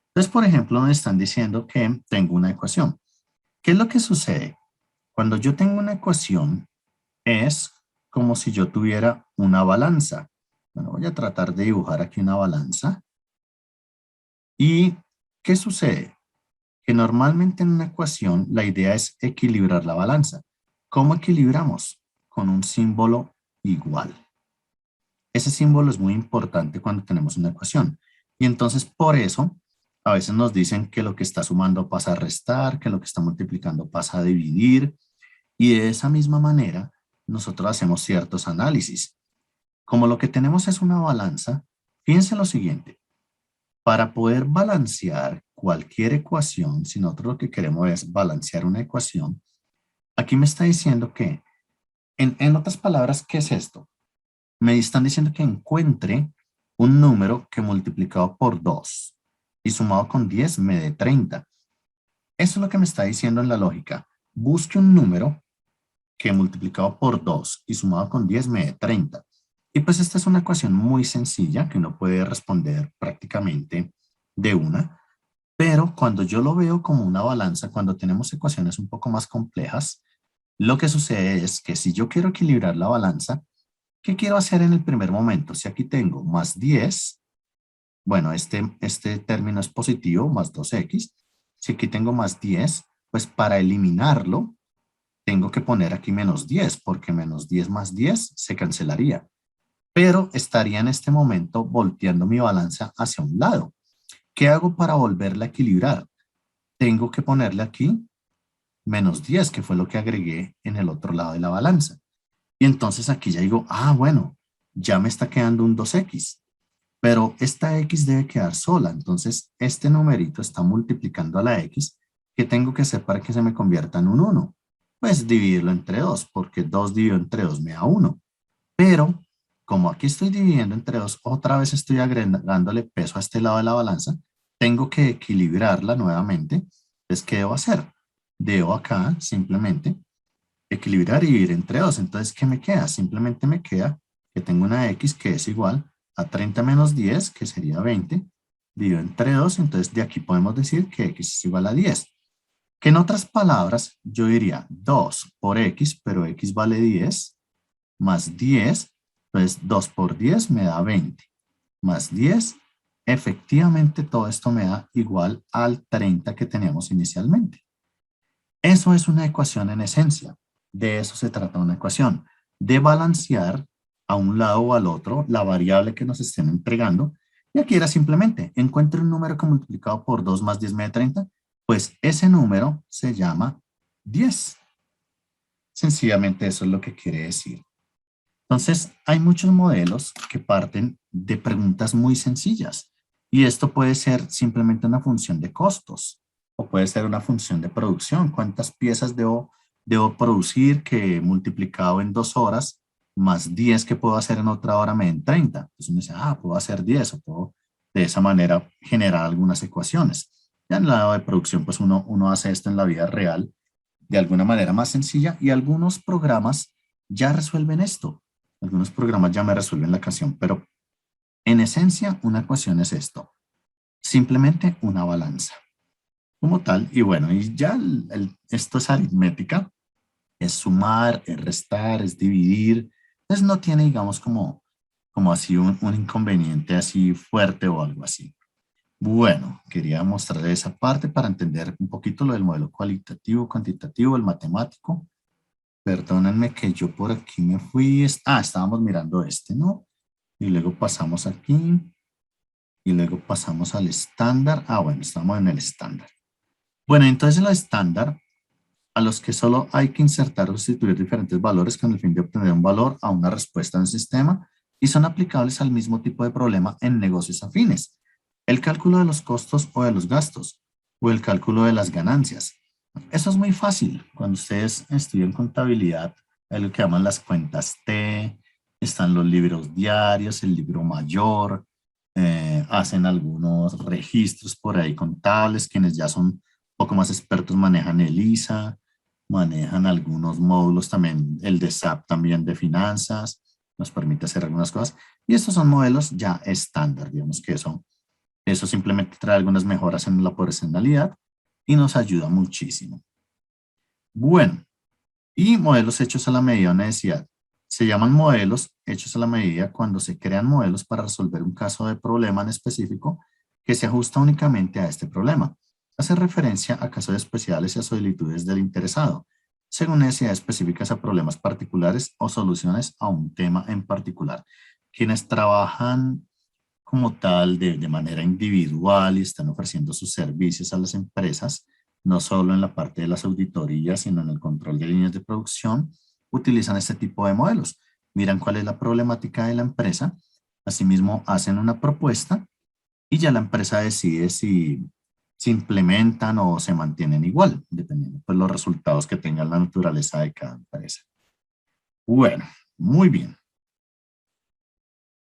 Entonces, por ejemplo, me están diciendo que tengo una ecuación. ¿Qué es lo que sucede? Cuando yo tengo una ecuación, es como si yo tuviera una balanza. Bueno, voy a tratar de dibujar aquí una balanza. ¿Y qué sucede? Que normalmente en una ecuación la idea es equilibrar la balanza. ¿Cómo equilibramos? Con un símbolo igual. Ese símbolo es muy importante cuando tenemos una ecuación. Y entonces por eso a veces nos dicen que lo que está sumando pasa a restar, que lo que está multiplicando pasa a dividir. Y de esa misma manera nosotros hacemos ciertos análisis. Como lo que tenemos es una balanza, fíjense lo siguiente. Para poder balancear cualquier ecuación, si nosotros lo que queremos es balancear una ecuación, aquí me está diciendo que, en otras palabras, ¿qué es esto? Me están diciendo que encuentre un número que multiplicado por 2 y sumado con 10 me dé 30. Eso es lo que me está diciendo en la lógica. Busque un número que multiplicado por 2 y sumado con 10 me dé 30. Y pues esta es una ecuación muy sencilla que uno puede responder prácticamente de una, pero cuando yo lo veo como una balanza, cuando tenemos ecuaciones un poco más complejas, lo que sucede es que si yo quiero equilibrar la balanza, ¿qué quiero hacer en el primer momento? Si aquí tengo más 10, bueno, este término es positivo, más 2x. Si aquí tengo más 10, pues para eliminarlo, tengo que poner aquí menos 10, porque menos 10 más 10 se cancelaría. Pero estaría en este momento volteando mi balanza hacia un lado. ¿Qué hago para volverla a equilibrar? Tengo que ponerle aquí menos 10, que fue lo que agregué en el otro lado de la balanza. Y entonces aquí ya digo, bueno, ya me está quedando un 2x. Pero esta x debe quedar sola. Entonces, este numerito está multiplicando a la x. ¿Qué tengo que hacer para que se me convierta en un 1? Pues dividirlo entre 2, porque 2 dividido entre 2 me da 1. Pero, como aquí estoy dividiendo entre 2, otra vez estoy agregándole peso a este lado de la balanza, tengo que equilibrarla nuevamente. Entonces, ¿qué debo hacer? Debo acá simplemente equilibrar y dividir entre 2. Entonces, ¿qué me queda? Simplemente me queda que tengo una x que es igual a 30 menos 10, que sería 20, dividido entre 2. Entonces, de aquí podemos decir que x es igual a 10. Que en otras palabras, yo diría 2 por x, pero x vale 10, más 10, entonces 2 por 10 me da 20, más 10, efectivamente todo esto me da igual al 30 que teníamos inicialmente. Eso es una ecuación en esencia. De eso se trata una ecuación, de balancear a un lado o al otro la variable que nos estén entregando. Y aquí era simplemente, encuentre un número que multiplicado por 2 más 10 me da 30, pues ese número se llama 10. Sencillamente eso es lo que quiere decir. Entonces, hay muchos modelos que parten de preguntas muy sencillas y esto puede ser simplemente una función de costos o puede ser una función de producción. ¿Cuántas piezas debo producir que multiplicado en 2 horas más 10 que puedo hacer en otra hora me den 30? Entonces uno dice, puedo hacer 10 o puedo de esa manera generar algunas ecuaciones. Ya en el lado de producción, pues uno hace esto en la vida real de alguna manera más sencilla y algunos programas ya resuelven esto. Algunos programas ya me resuelven la ecuación, pero en esencia una ecuación es esto, simplemente una balanza como tal. Y bueno, y ya esto es aritmética, es sumar, es restar, es dividir. Entonces no tiene, digamos, como así un inconveniente así fuerte o algo así. Bueno, quería mostrarles esa parte para entender un poquito lo del modelo cualitativo, cuantitativo, el matemático. Perdónenme que yo por aquí me fui. Estábamos mirando este, ¿no? Y luego pasamos aquí. Y luego pasamos al estándar. Bueno, estamos en el estándar. Bueno, entonces el estándar, a los que solo hay que insertar o sustituir diferentes valores con el fin de obtener un valor a una respuesta en sistema y son aplicables al mismo tipo de problema en negocios afines. El cálculo de los costos o de los gastos o el cálculo de las ganancias. Eso es muy fácil. Cuando ustedes estudian contabilidad, hay lo que llaman las cuentas T, están los libros diarios, el libro mayor, hacen algunos registros por ahí contables, quienes ya son un poco más expertos manejan el ISA, manejan algunos módulos también, el de SAP también de finanzas, nos permite hacer algunas cosas. Y estos son modelos ya estándar, digamos que eso simplemente trae algunas mejoras en la operacionalidad y nos ayuda muchísimo. Bueno, y modelos hechos a la medida de necesidad. Se llaman modelos hechos a la medida cuando se crean modelos para resolver un caso de problema en específico que se ajusta únicamente a este problema. Hace referencia a casos especiales y a solicitudes del interesado, según necesidades específicas a problemas particulares o soluciones a un tema en particular. Quienes trabajan como tal de manera individual y están ofreciendo sus servicios a las empresas, no solo en la parte de las auditorías, sino en el control de líneas de producción, utilizan este tipo de modelos. Miran cuál es la problemática de la empresa, asimismo hacen una propuesta y ya la empresa decide si se implementan o se mantienen igual, dependiendo de los resultados que tenga la naturaleza de cada empresa. Bueno, muy bien.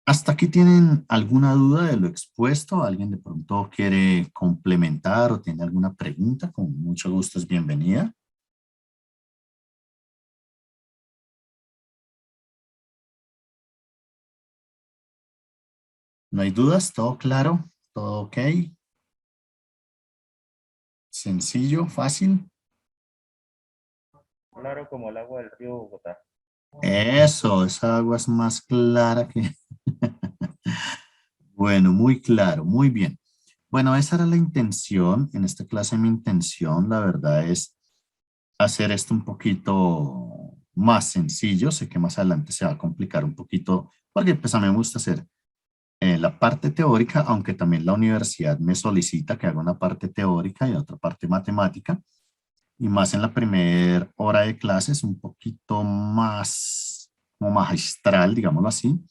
¿Hasta aquí tienen alguna duda de lo expuesto? ¿Alguien de pronto quiere complementar o tiene alguna pregunta? Con mucho gusto es bienvenida. ¿No hay dudas? ¿Todo claro? ¿Todo ok? ¿Sencillo? ¿Fácil? Claro como el agua del río Bogotá. Eso, esa agua es más clara que... Bueno, muy claro, muy bien. Bueno, esa era la intención. En esta clase mi intención, la verdad, es hacer esto un poquito más sencillo. Sé que más adelante se va a complicar un poquito, porque pues a mí me gusta hacer la parte teórica, aunque también la universidad me solicita que haga una parte teórica y otra parte matemática. Y más en la primera hora de clases, un poquito más como magistral, digámoslo así.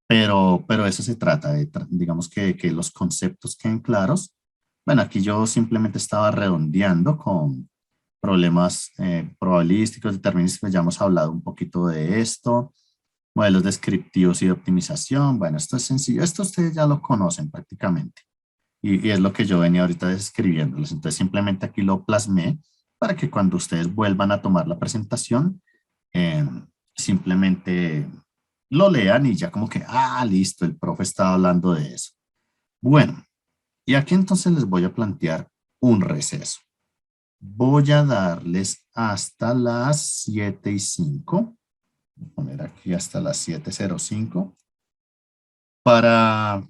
Pero eso se trata de, digamos que los conceptos queden claros. Bueno, aquí yo simplemente estaba redondeando con problemas probabilísticos, determinísticos, ya hemos hablado un poquito de esto, modelos descriptivos y de optimización. Bueno, esto es sencillo, esto ustedes ya lo conocen prácticamente y es lo que yo venía ahorita describiéndoles. Entonces simplemente aquí lo plasmé para que cuando ustedes vuelvan a tomar la presentación, eh, simplemente lo lean y ya como que, listo, el profe estaba hablando de eso. Bueno, y aquí entonces les voy a plantear un receso. Voy a darles hasta las 7:05. Voy a poner aquí hasta las 7:05 para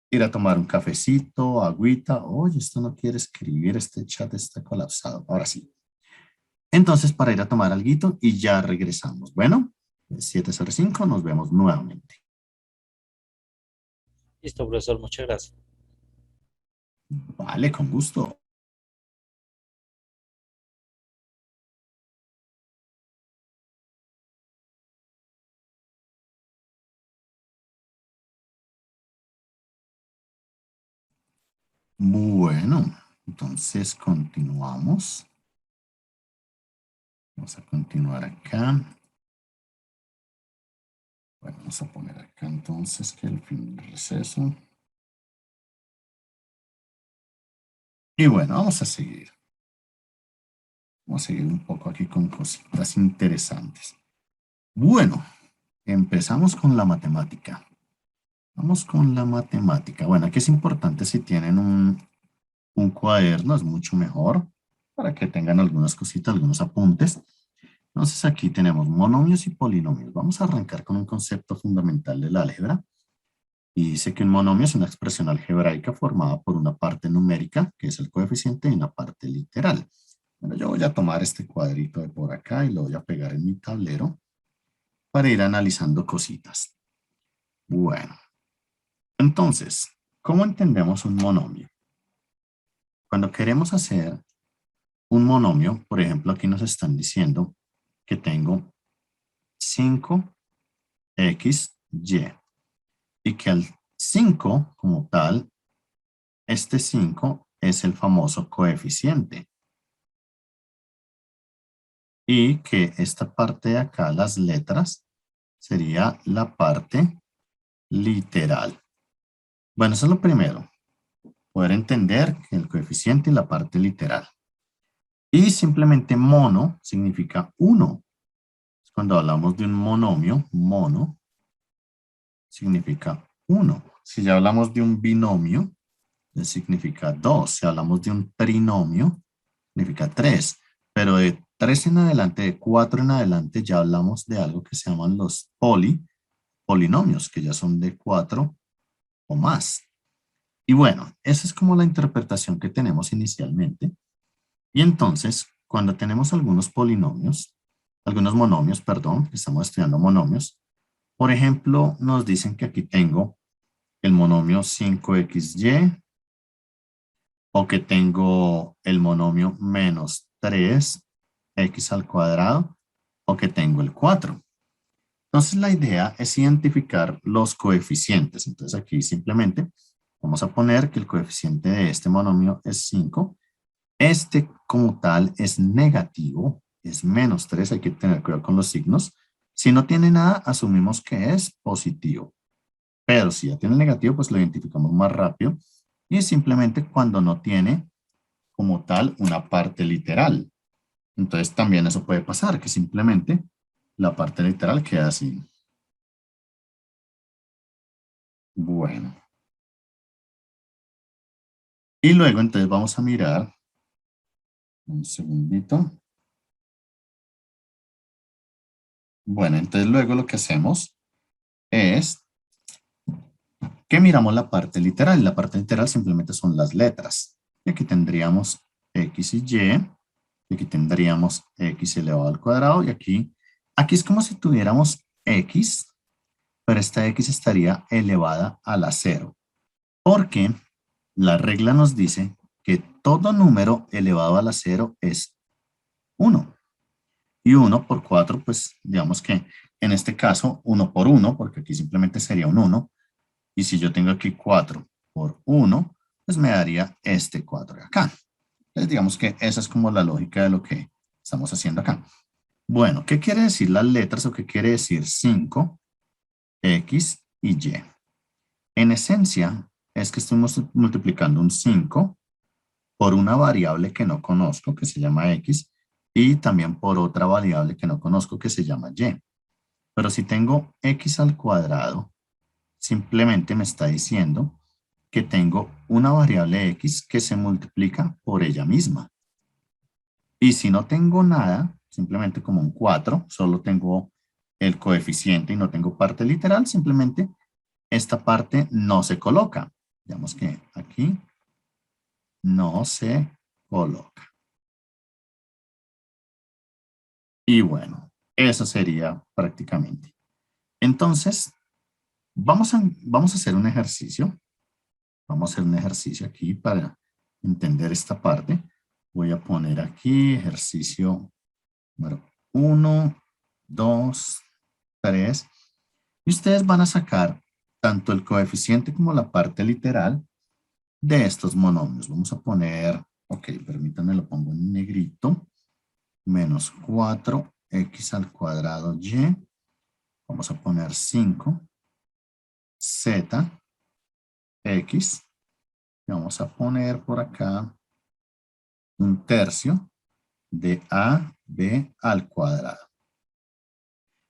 ir a tomar un cafecito, agüita. Oye, esto no quiere escribir, este chat está colapsado. Ahora sí. Entonces, para ir a tomar alguito y ya regresamos. Bueno, 7:05, nos vemos nuevamente. Listo, profesor, muchas gracias. Vale, con gusto. Bueno, entonces continuamos. Vamos a continuar acá. Bueno, vamos a poner acá entonces que el fin del receso. Y bueno, vamos a seguir. Vamos a seguir un poco aquí con cositas interesantes. Bueno, empezamos con la matemática. Vamos con la matemática. Bueno, aquí es importante si tienen un cuaderno, es mucho mejor para que tengan algunas cositas, algunos apuntes. Entonces aquí tenemos monomios y polinomios. Vamos a arrancar con un concepto fundamental del álgebra. Y dice que un monomio es una expresión algebraica formada por una parte numérica, que es el coeficiente, y una parte literal. Bueno, yo voy a tomar este cuadrito de por acá y lo voy a pegar en mi tablero para ir analizando cositas. Bueno, entonces, ¿cómo entendemos un monomio? Cuando queremos hacer un monomio, por ejemplo, aquí nos están diciendo que tengo 5xy y que al 5 como tal, este 5 es el famoso coeficiente. Y que esta parte de acá, las letras, sería la parte literal. Bueno, eso es lo primero. Poder entender que el coeficiente y la parte literal. Y simplemente mono significa uno. Cuando hablamos de un monomio, mono significa uno. Si ya hablamos de un binomio, significa dos. Si hablamos de un trinomio, significa tres. Pero de 3 en adelante, de 4 en adelante, ya hablamos de algo que se llaman los polinomios, que ya son de 4 o más. Y bueno, esa es como la interpretación que tenemos inicialmente. Y entonces, cuando tenemos algunos monomios, perdón, estamos estudiando monomios, por ejemplo, nos dicen que aquí tengo el monomio 5xy o que tengo el monomio menos 3x al cuadrado o que tengo el 4. Entonces la idea es identificar los coeficientes. Entonces aquí simplemente vamos a poner que el coeficiente de este monomio es 5. Este como tal es negativo, es menos 3, hay que tener cuidado con los signos. Si no tiene nada, asumimos que es positivo. Pero si ya tiene negativo, pues lo identificamos más rápido. Y simplemente cuando no tiene como tal una parte literal. Entonces también eso puede pasar, que simplemente la parte literal queda así. Bueno, Y luego entonces vamos a mirar, un segundito. Bueno, entonces luego lo que hacemos es que miramos la parte literal. La parte literal simplemente son las letras. Y aquí tendríamos X y Y. Y aquí tendríamos X elevado al cuadrado. Y aquí es como si tuviéramos X, pero esta X estaría elevada a la 0. Porque la regla nos dice que todo número elevado a la 0 es 1. Y 1 por 4, pues digamos que en este caso 1 por 1, porque aquí simplemente sería un 1. Y si yo tengo aquí 4 por 1, pues me daría este 4 de acá. Entonces digamos que esa es como la lógica de lo que estamos haciendo acá. Bueno, ¿qué quiere decir las letras o qué quiere decir 5, X y Y? En esencia es que estoy multiplicando un 5 por una variable que no conozco, que se llama X, y también por otra variable que no conozco, que se llama Y. Pero si tengo X al cuadrado, simplemente me está diciendo que tengo una variable X que se multiplica por ella misma. Y si no tengo nada, simplemente como un 4, solo tengo el coeficiente y no tengo parte literal, simplemente esta parte no se coloca. Digamos que aquí no se coloca. Y bueno, eso sería prácticamente. Entonces, vamos a hacer un ejercicio. Vamos a hacer un ejercicio aquí para entender esta parte. Voy a poner aquí ejercicio número 1, 2, 3. Y ustedes van a sacar tanto el coeficiente como la parte literal de estos monomios. Vamos a poner, ok, permítanme, lo pongo en negrito. Menos 4x al cuadrado y. Vamos a poner 5 z x. Y vamos a poner por acá un tercio de ab al cuadrado.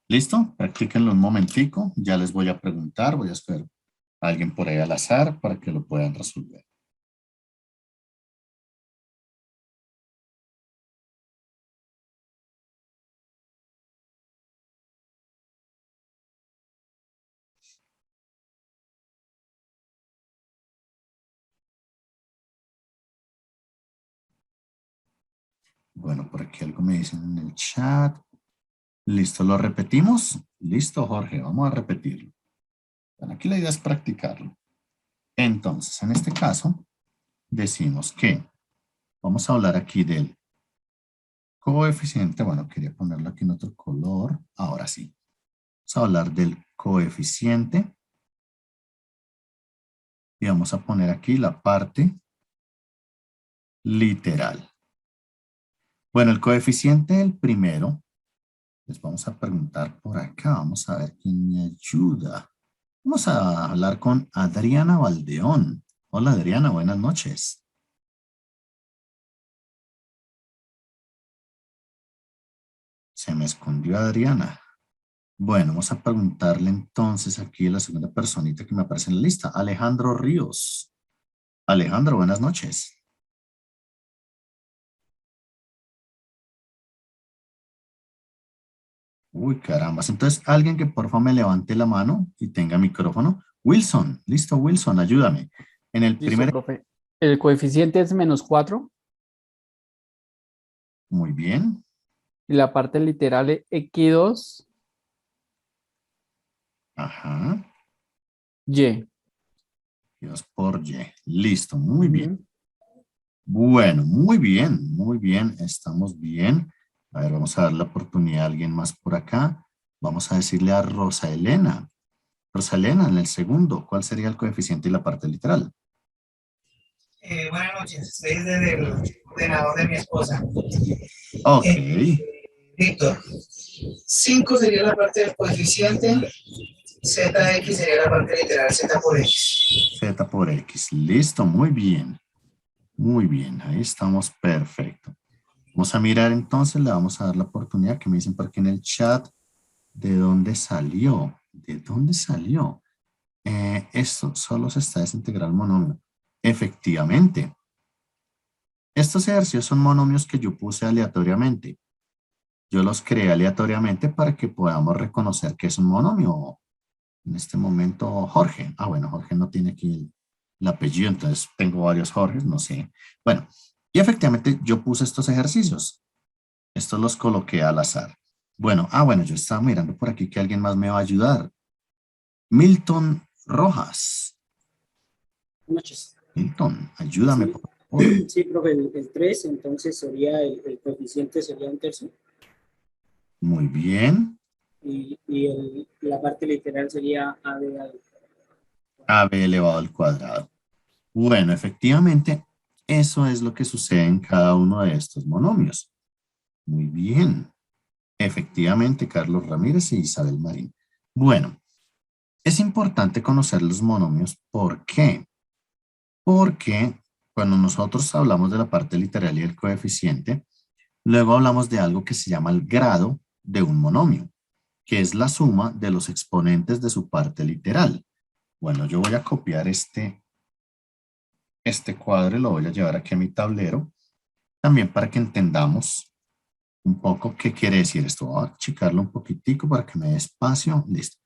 ¿Listo? Practíquenlo un momentico. Ya les voy a preguntar. Voy a escoger a alguien por ahí al azar para que lo puedan resolver. Bueno, por aquí algo me dicen en el chat. Listo, ¿lo repetimos? Listo, Jorge, vamos a repetirlo. Bueno, aquí la idea es practicarlo. Entonces, en este caso, decimos que vamos a hablar aquí del coeficiente. Bueno, quería ponerlo aquí en otro color. Ahora sí. Vamos a hablar del coeficiente. Y vamos a poner aquí la parte literal. Bueno, el coeficiente del primero, les vamos a preguntar por acá. Vamos a ver quién me ayuda. Vamos a hablar con Adriana Valdeón. Hola Adriana, buenas noches. Se me escondió Adriana. Bueno, vamos a preguntarle entonces aquí a la segunda personita que me aparece en la lista. Alejandro Ríos. Alejandro, buenas noches. Uy, carambas. Entonces, alguien que por favor me levante la mano y tenga micrófono. Wilson, listo, Wilson, ayúdame. En el Listo, primer... profe. El coeficiente es menos 4 Muy bien. y la parte literal es x2, Ajá. y. 2 por Y. Listo, muy bien. Ujú. Bueno, muy bien, muy bien. Estamos bien. A ver, vamos a dar la oportunidad a alguien más por acá. Vamos a decirle a Rosa Elena. Rosa Elena, en el segundo, ¿cuál sería el coeficiente y la parte literal? Buenas noches, estoy desde el ordenador de mi esposa. Ok. Víctor, 5 sería la parte del coeficiente, ZX sería la parte literal, Z por X. Z por X. Listo, muy bien. Muy bien, ahí estamos, perfecto. Vamos a mirar entonces, le vamos a dar la oportunidad que me dicen por aquí en el chat de dónde salió. ¿De dónde salió? Esto solo se está desintegrando el monomio. Efectivamente, Estos ejercicios son monomios que yo puse aleatoriamente. Yo los creé aleatoriamente para que podamos reconocer que es un monomio. En este momento, Jorge. Ah, bueno, Jorge no tiene aquí el apellido, entonces tengo varios Jorges, no sé. Bueno, y efectivamente yo puse estos ejercicios. Estos los coloqué al azar. Bueno, bueno, yo estaba mirando por aquí que alguien más me va a ayudar. Milton Rojas. Buenas noches. Milton, ayúdame, Sí, por favor. sí, profe, el 3, entonces sería el coeficiente sería un tercio Muy bien. y la parte literal sería AB elevado al cuadrado. Bueno, efectivamente, eso es lo que sucede en cada uno de estos monomios. Muy bien. Efectivamente, Carlos Ramírez y Isabel Marín. Bueno, es importante conocer los monomios. ¿Por qué? Porque cuando nosotros hablamos de la parte literal y el coeficiente, luego hablamos de algo que se llama el grado de un monomio, que es la suma de los exponentes de su parte literal. Bueno, yo voy a copiar este cuadro y lo voy a llevar aquí a mi tablero, también para que entendamos un poco qué quiere decir esto. Voy a achicarlo un poquitico para que me dé espacio. Listo.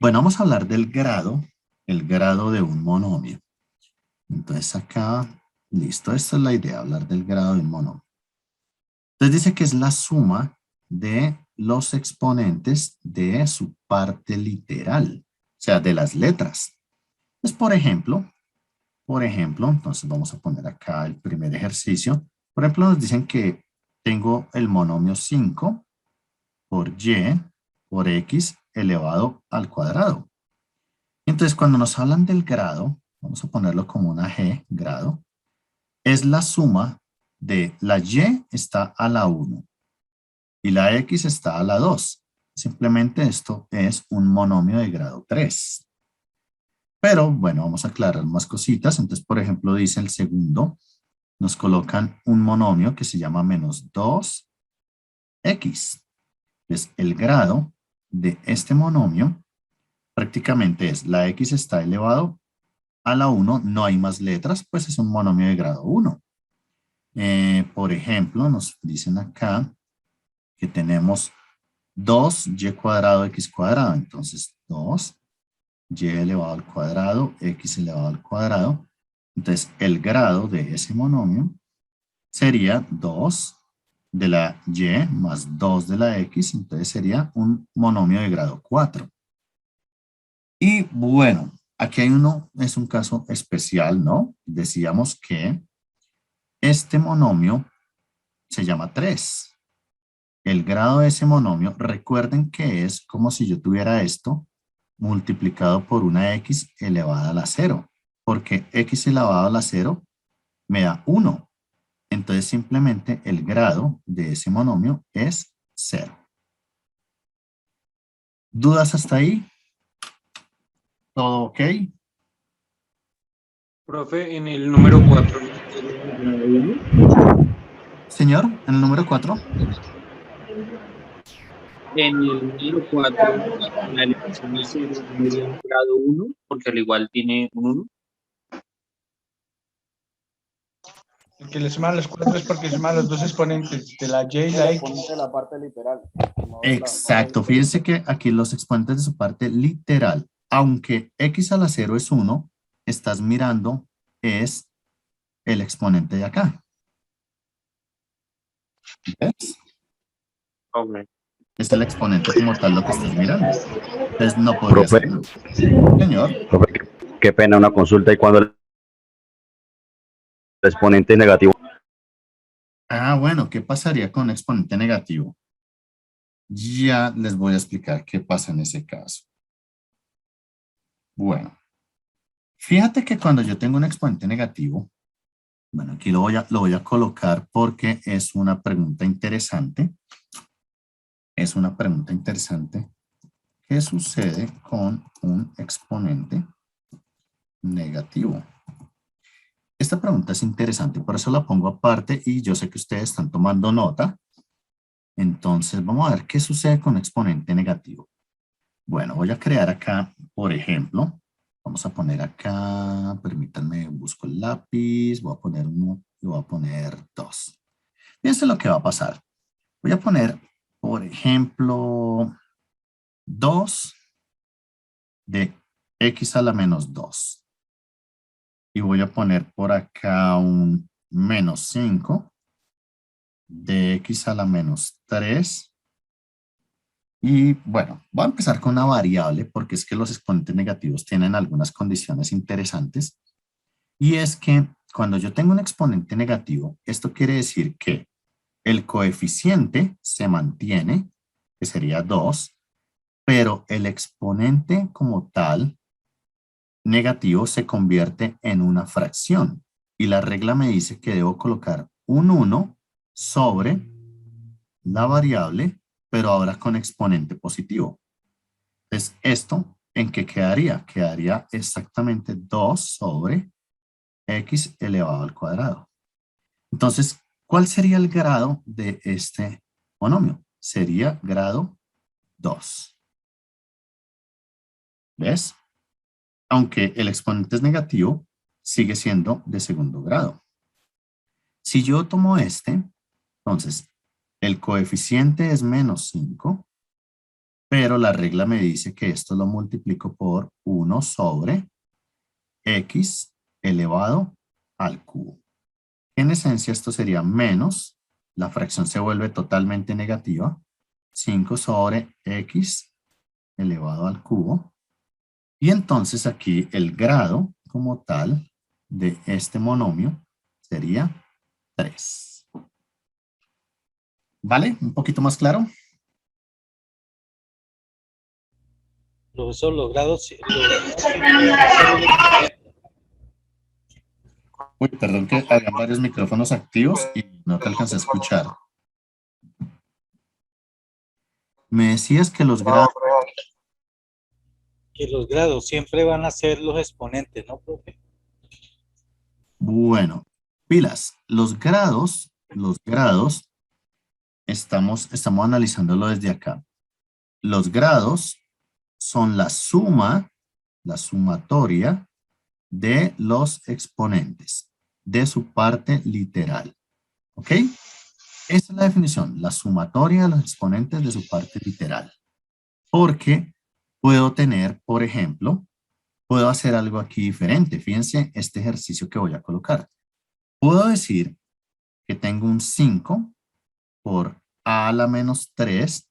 Bueno, vamos a hablar del grado, el grado de un monomio. Entonces acá, listo, esta es la idea, hablar del grado de un monomio. Entonces dice que es la suma de los exponentes de su parte literal, o sea, de las letras. Entonces, por ejemplo, entonces vamos a poner acá el primer ejercicio. Por ejemplo, nos dicen que tengo el monomio 5 por y por x elevado al cuadrado. Entonces, cuando nos hablan del grado, vamos a ponerlo como una g, grado, es la suma de la y está a la 1 y la x está a la 2. Simplemente esto es un monomio de grado 3. Pero, bueno, vamos a aclarar más cositas. Entonces, por ejemplo, dice el segundo, nos colocan un monomio que se llama menos 2x. Entonces, el grado de este monomio prácticamente es la x está elevado a la 1, no hay más letras, pues es un monomio de grado 1. Por ejemplo, nos dicen acá que tenemos 2y cuadrado x cuadrado. Entonces, 2y elevado al cuadrado, x elevado al cuadrado. Entonces, el grado de ese monomio sería 2 de la y más 2 de la x. Entonces, sería un monomio de grado 4. Y bueno, aquí hay es un caso especial, ¿no? Decíamos que este monomio se llama 3. El grado de ese monomio, recuerden que es como si yo tuviera esto multiplicado por una x elevada a la 0, porque x elevado a la 0 me da 1. Entonces simplemente el grado de ese monomio es 0. ¿Dudas hasta ahí? ¿Todo ok? Profe, en el número 4. Señor, en el número 4. En el número 4, la elevación es 0 sería un grado 1, porque al igual tiene un 1. El que le suman los 4 es porque suman los dos exponentes de la y y la x. La parte literal. Exacto, fíjense que aquí los exponentes de su parte literal, aunque x a la 0 es 1, estás mirando es el exponente de acá. ¿Ves? Okay. Es el exponente como tal lo que estás mirando. Entonces no podría ser. Señor. Profe, qué pena una consulta. ¿Y cuando el exponente es negativo? Ah, bueno, ¿qué pasaría con un exponente negativo? Ya les voy a explicar qué pasa en ese caso. Bueno, fíjate que cuando yo tengo un exponente negativo, bueno, aquí lo voy a colocar porque es una pregunta interesante. Es una pregunta interesante. ¿Qué sucede con un exponente negativo? Esta pregunta es interesante, por eso la pongo aparte y yo sé que ustedes están tomando nota. Entonces, vamos a ver qué sucede con un exponente negativo. Bueno, voy a crear acá, por ejemplo, vamos a poner acá, permítanme, busco el lápiz, voy a poner y voy a poner 2. Fíjense lo que va a pasar. Voy a poner, por ejemplo, 2 de x a la menos 2. Y voy a poner por acá un menos 5 de x a la menos 3. Y bueno, voy a empezar con una variable porque es que los exponentes negativos tienen algunas condiciones interesantes. Y es que cuando yo tengo un exponente negativo, esto quiere decir que el coeficiente se mantiene, que sería 2, pero el exponente como tal negativo se convierte en una fracción. Y la regla me dice que debo colocar un 1 sobre la variable, pero ahora con exponente positivo. Entonces, ¿esto en qué quedaría? Quedaría exactamente 2 sobre x elevado al cuadrado. Entonces, ¿cuál sería el grado de este monomio? Sería grado 2. ¿Ves? Aunque el exponente es negativo, sigue siendo de segundo grado. Si yo tomo este, entonces, el coeficiente es menos 5, pero la regla me dice que esto lo multiplico por 1 sobre x elevado al cubo. En esencia, esto sería menos, la fracción se vuelve totalmente negativa, 5 sobre x elevado al cubo. Y entonces aquí el grado como tal de este monomio sería 3. ¿Vale? ¿Un poquito más claro? Profesor, los grados... Uy, perdón que hagan varios micrófonos activos y no te alcancé a escuchar. Me decías que los grados... Que los grados siempre van a ser los exponentes, ¿no, profe? Bueno, pilas, los grados, estamos analizándolo desde acá. Los grados son la sumatoria de los exponentes, de su parte literal. ¿Ok? Esa es la definición, la sumatoria de los exponentes de su parte literal. Porque puedo tener, por ejemplo, puedo hacer algo aquí diferente. Fíjense este ejercicio que voy a colocar. Puedo decir que tengo un 5 por a la menos 3,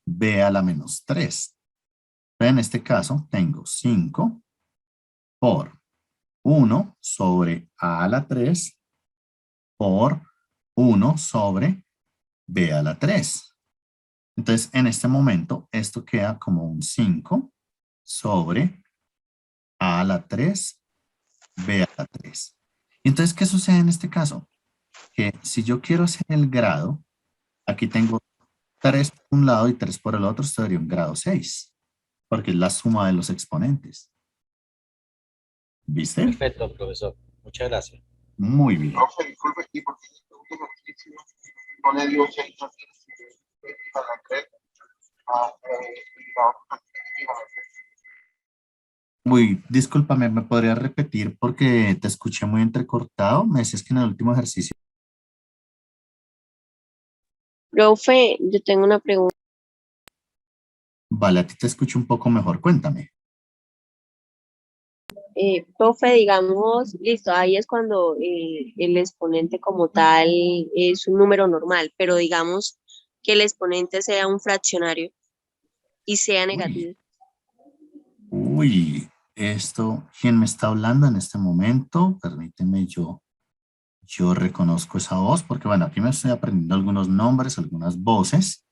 b a la menos 3. En este caso tengo 5 por 1 sobre a la 3 por 1 sobre b a la 3. Entonces, en este momento, esto queda como un 5 sobre a la 3, b a la 3. Entonces, ¿qué sucede en este caso? Que si yo quiero hacer el grado, aquí tengo 3 por un lado y 3 por el otro, esto sería un grado 6, porque es la suma de los exponentes. ¿Viste? Perfecto, profesor. Muchas gracias. Muy bien. Profe, disculpe, ¿y por qué este ejercicio no le dio 6 a la 3? Uy, discúlpame, ¿me podrías repetir porque te escuché muy entrecortado? Me decías que en el último ejercicio. Profe, yo tengo una pregunta. Vale, a ti te escucho un poco mejor, cuéntame. Profe, digamos, listo, ahí es cuando el exponente como tal es un número normal, pero digamos que el exponente sea un fraccionario y sea negativo. Uy, ¿quién me está hablando en este momento? Permíteme, yo reconozco esa voz porque, bueno, aquí me estoy aprendiendo algunos nombres, algunas voces.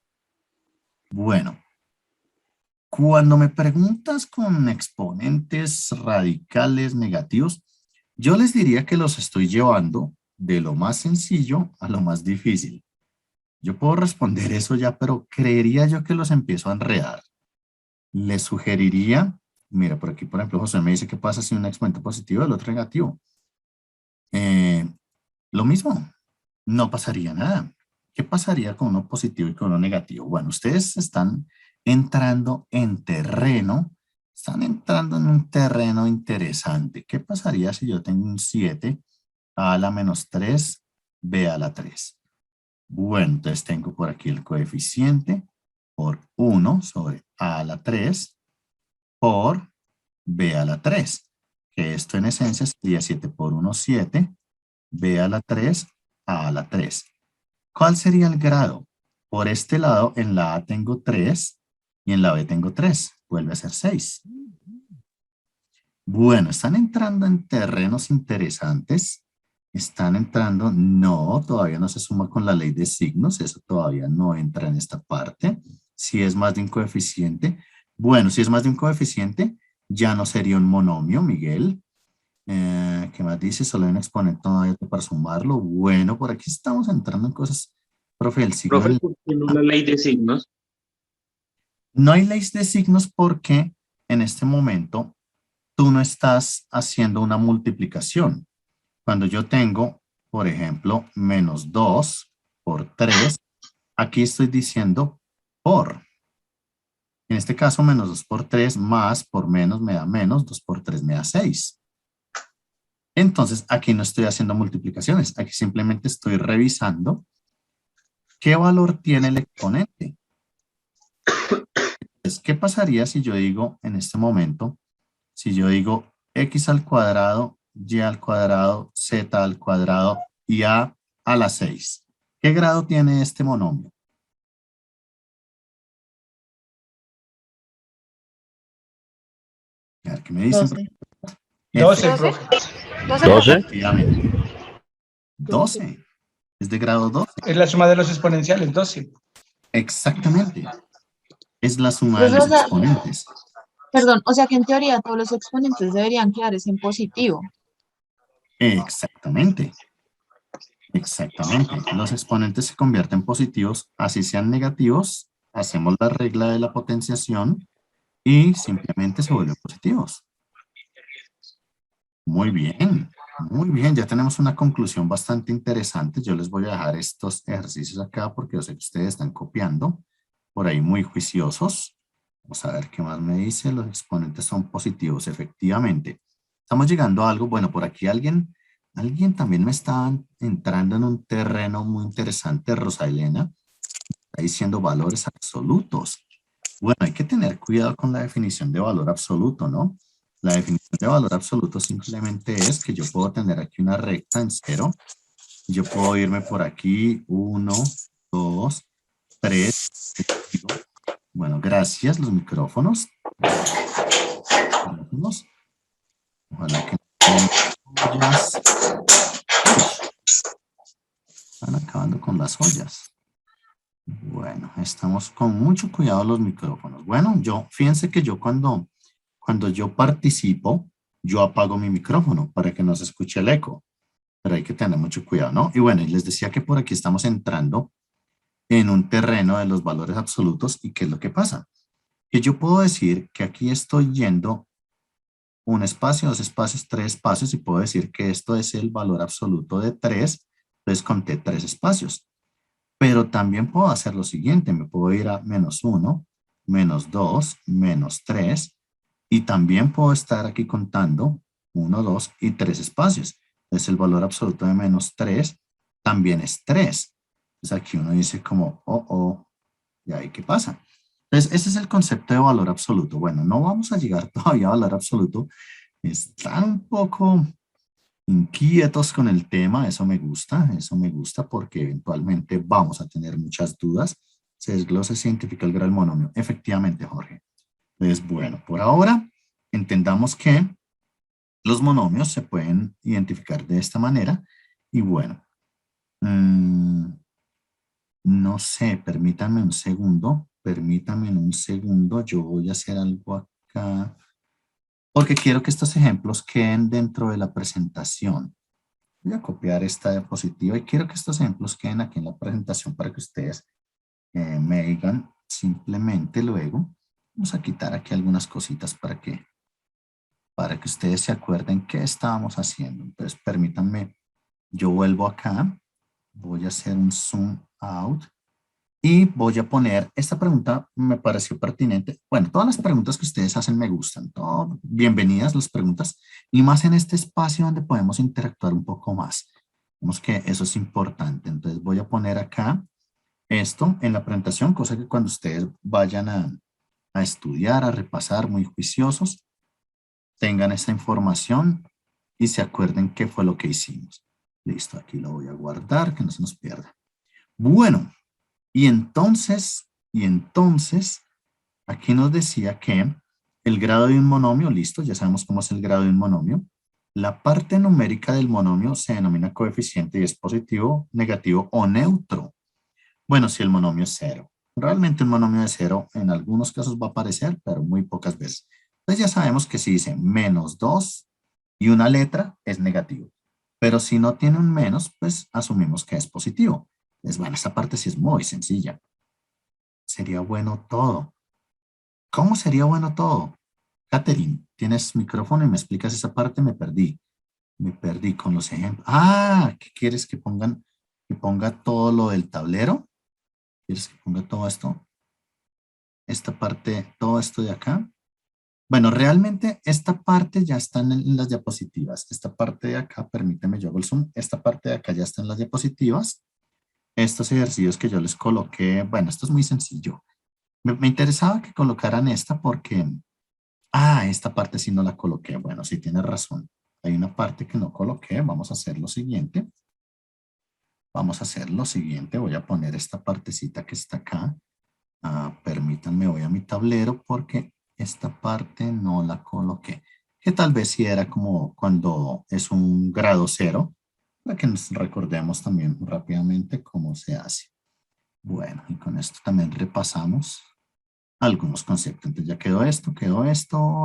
Bueno, cuando me preguntas con exponentes radicales negativos, yo les diría que los estoy llevando de lo más sencillo a lo más difícil. Yo puedo responder eso ya, pero creería yo que los empiezo a enredar. Les sugeriría, mira, por aquí, por ejemplo, José me dice qué pasa si un exponente positivo y el otro negativo. Lo mismo, no pasaría nada. ¿Qué pasaría con uno positivo y con uno negativo? Bueno, ustedes están entrando en un terreno interesante. ¿Qué pasaría si yo tengo un 7 a la menos 3, b a la 3. Bueno, entonces tengo por aquí el coeficiente por 1 sobre a la 3 por b a la 3. Que esto en esencia sería 7 por 1, 7, b a la 3, a la 3. ¿Cuál sería el grado? Por este lado, en la A tengo 3 y en la B tengo 3. Vuelve a ser 6. Bueno, están entrando en terrenos interesantes. Están entrando, no, todavía no se suma con la ley de signos. Eso todavía no entra en esta parte. Si es más de un coeficiente. Bueno, si es más de un coeficiente, ya no sería un monomio, Miguel. ¿Qué más dice? Solo hay un exponente todavía para sumarlo. Bueno, por aquí estamos entrando en cosas. Profe, el signo. Profe, ¿por qué no la ley de signos? No hay ley de signos porque en este momento tú no estás haciendo una multiplicación. Cuando yo tengo, por ejemplo, menos 2 por 3, aquí estoy diciendo por. En este caso, menos 2 por 3 más por menos me da menos, 2 por 3 me da 6. Entonces, aquí no estoy haciendo multiplicaciones. Aquí simplemente estoy revisando qué valor tiene el exponente. Entonces, ¿qué pasaría si yo digo en este momento, si yo digo x al cuadrado, y al cuadrado, z al cuadrado y a la 6? ¿Qué grado tiene este monomio? A ver, ¿qué me dicen? 12, profe. 12. 12. Es de grado 12. Es la suma de los exponenciales, 12. Exactamente. Es la suma de los exponentes. Perdón, o sea que en teoría todos los exponentes deberían quedarse en positivo. Exactamente. Exactamente. Los exponentes se convierten en positivos, así sean negativos. Hacemos la regla de la potenciación y simplemente se vuelven positivos. Muy bien. Muy bien. Ya tenemos una conclusión bastante interesante. Yo les voy a dejar estos ejercicios acá porque yo sé que ustedes están copiando por ahí muy juiciosos. Vamos a ver qué más me dice. Los exponentes son positivos, efectivamente. Estamos llegando a algo. Bueno, por aquí alguien también me está entrando en un terreno muy interesante, Rosa Elena. Está diciendo valores absolutos. Bueno, hay que tener cuidado con la definición de valor absoluto, ¿no? La definición de valor absoluto simplemente es que yo puedo tener aquí una recta en 0. Yo puedo irme por aquí 1, 2, 3. Bueno, gracias, los micrófonos. Ojalá que no ollas. Están acabando con las ollas. Bueno, estamos con mucho cuidado los micrófonos. Bueno, fíjense que yo cuando yo participo, yo apago mi micrófono para que no se escuche el eco. Pero hay que tener mucho cuidado, ¿no? Y bueno, les decía que por aquí estamos entrando en un terreno de los valores absolutos. ¿Y qué es lo que pasa? Que yo puedo decir que aquí estoy yendo un espacio, 2 espacios, 3 espacios, y puedo decir que esto es el valor absoluto de 3, entonces conté 3 espacios. Pero también puedo hacer lo siguiente, me puedo ir a menos 1, menos 2, menos 3, y también puedo estar aquí contando 1, 2 y 3 espacios. Entonces el valor absoluto de menos 3 también es 3. Entonces aquí uno dice como, ¿y ahí qué pasa? Entonces ese es el concepto de valor absoluto. Bueno, no vamos a llegar todavía a valor absoluto. Están un poco inquietos con el tema, eso me gusta porque eventualmente vamos a tener muchas dudas. Se desglosa y se identifica el grado del monomio. Efectivamente, Jorge. Entonces, bueno, por ahora entendamos que los monomios se pueden identificar de esta manera y bueno, no sé, permítanme un segundo, yo voy a hacer algo acá. Porque quiero que estos ejemplos queden dentro de la presentación. Voy a copiar esta diapositiva y quiero que estos ejemplos queden aquí en la presentación para que ustedes me digan simplemente luego. Vamos a quitar aquí algunas cositas para que ustedes se acuerden qué estábamos haciendo. Entonces, permítanme, yo vuelvo acá. Voy a hacer un zoom out Y voy a poner, esta pregunta me pareció pertinente. Bueno, todas las preguntas que ustedes hacen me gustan. Todo, bienvenidas las preguntas. Y más en este espacio donde podemos interactuar un poco más. Vemos que eso es importante. Entonces voy a poner acá esto en la presentación, cosa que cuando ustedes vayan a estudiar, a repasar, muy juiciosos, tengan esta información y se acuerden qué fue lo que hicimos. Listo, aquí lo voy a guardar, que no se nos pierda. Bueno, y entonces, aquí nos decía que el grado de un monomio, listo, ya sabemos cómo es el grado de un monomio. La parte numérica del monomio se denomina coeficiente y es positivo, negativo o neutro. Bueno, si el monomio es cero. Realmente un monomio de cero en algunos casos va a aparecer, pero muy pocas veces. Entonces ya sabemos que si dice menos 2 y una letra es negativo. Pero si no tiene un menos, pues asumimos que es positivo. Entonces, bueno, esa parte sí es muy sencilla. Sería bueno todo. ¿Cómo sería bueno todo? Catherine, tienes micrófono y me explicas esa parte, me perdí. Me perdí con los ejemplos. Ah, ¿qué quieres que pongan? Que ponga todo lo del tablero. ¿Quieres que ponga todo esto? Esta parte, todo esto de acá. Bueno, realmente esta parte ya está en las diapositivas. Esta parte de acá, permíteme, yo hago el zoom. Esta parte de acá ya está en las diapositivas. Estos ejercicios que yo les coloqué, bueno, esto es muy sencillo. Me interesaba que colocaran esta porque, esta parte sí no la coloqué. Bueno, sí tienes razón. Hay una parte que no coloqué. Vamos a hacer lo siguiente. Voy a poner esta partecita que está acá. Permítanme, voy a mi tablero porque esta parte no la coloqué. Que tal vez sí era como cuando es un grado 0. Para que nos recordemos también rápidamente cómo se hace. Bueno, y con esto también repasamos algunos conceptos. Entonces ya quedó esto.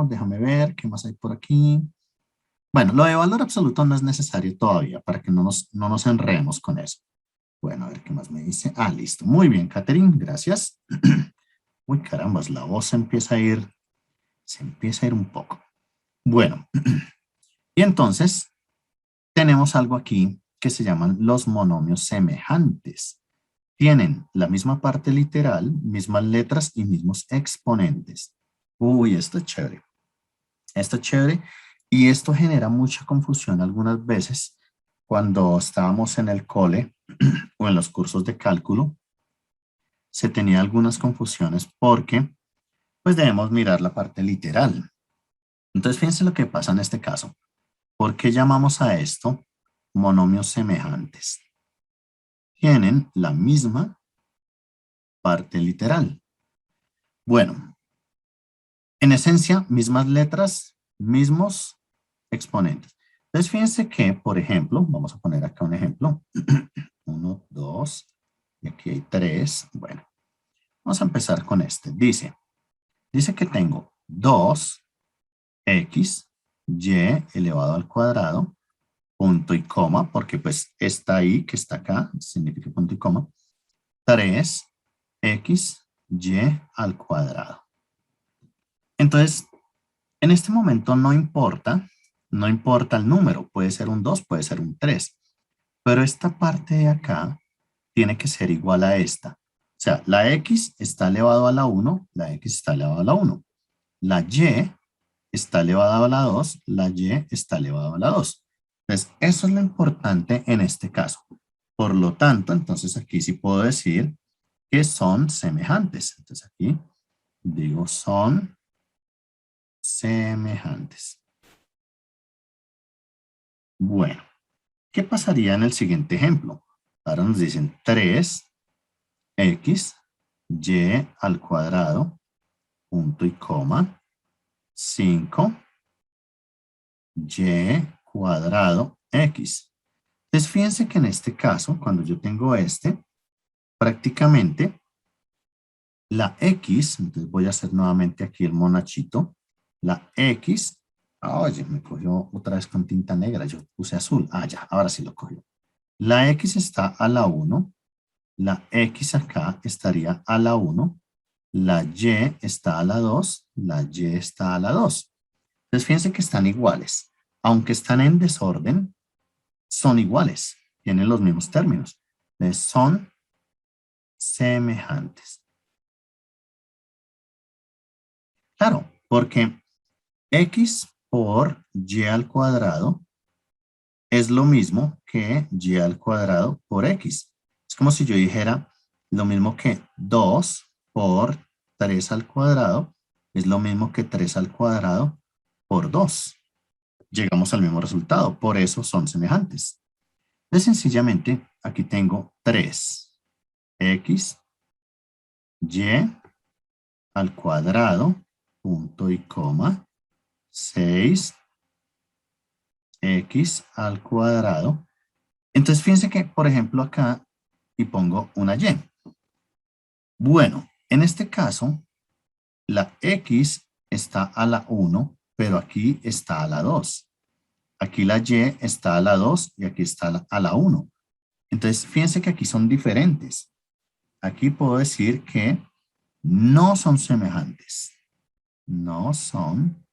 Déjame ver qué más hay por aquí. Bueno, lo de valor absoluto no es necesario todavía para que no nos enredemos con eso. Bueno, a ver qué más me dice. Listo. Muy bien, Catherine, gracias. Uy, carambas, la voz se empieza a ir un poco. Bueno, y entonces tenemos algo aquí que se llaman los monomios semejantes. Tienen la misma parte literal, mismas letras y mismos exponentes. Uy, esto es chévere. Esto es chévere y esto genera mucha confusión algunas veces cuando estábamos en el cole o en los cursos de cálculo. Se tenía algunas confusiones porque pues debemos mirar la parte literal. Entonces fíjense lo que pasa en este caso. ¿Por qué llamamos a esto monomios semejantes? Tienen la misma parte literal. Bueno, en esencia, mismas letras, mismos exponentes. Entonces fíjense que, por ejemplo, vamos a poner acá un ejemplo. 1, 2, y aquí hay 3. Bueno, vamos a empezar con este. Dice que tengo 2x, y elevado al cuadrado, punto y coma, porque pues está ahí, que está acá, significa punto y coma, 3x, y al cuadrado. Entonces, en este momento no importa el número, puede ser un 2, puede ser un 3, pero esta parte de acá tiene que ser igual a esta. O sea, la x está elevado a la 1, la x está elevado a la 1. La y está elevado a la 2, la y está elevado a la 2. Entonces, eso es lo importante en este caso. Por lo tanto, entonces aquí sí puedo decir que son semejantes. Entonces aquí digo son semejantes. Bueno, ¿qué pasaría en el siguiente ejemplo? Ahora nos dicen 3x, y al cuadrado, punto y coma, 5, y cuadrado x. Entonces fíjense que en este caso, cuando yo tengo prácticamente la x, entonces voy a hacer nuevamente aquí el monachito, la x, oye, me cogió otra vez con tinta negra, yo puse azul, ya, ahora sí lo cogió. La x está a la 1, la x acá estaría a la 1, la y está a la 2, la y está a la 2. Entonces fíjense que están iguales. Aunque están en desorden, son iguales. Tienen los mismos términos. Entonces son semejantes. Claro, porque x por y al cuadrado es lo mismo que y al cuadrado por x. Es como si yo dijera lo mismo que 2 por 3 al cuadrado es lo mismo que 3 al cuadrado por 2. Llegamos al mismo resultado, por eso son semejantes. Entonces, sencillamente, aquí tengo 3x y al cuadrado, punto y coma, 6x al cuadrado. Entonces, fíjense que, por ejemplo, acá, y pongo una y. Bueno, en este caso, la x está a la 1, pero aquí está a la 2. Aquí la y está a la 2 y aquí está a la 1. Entonces, fíjense que aquí son diferentes. Aquí puedo decir que no son semejantes. No son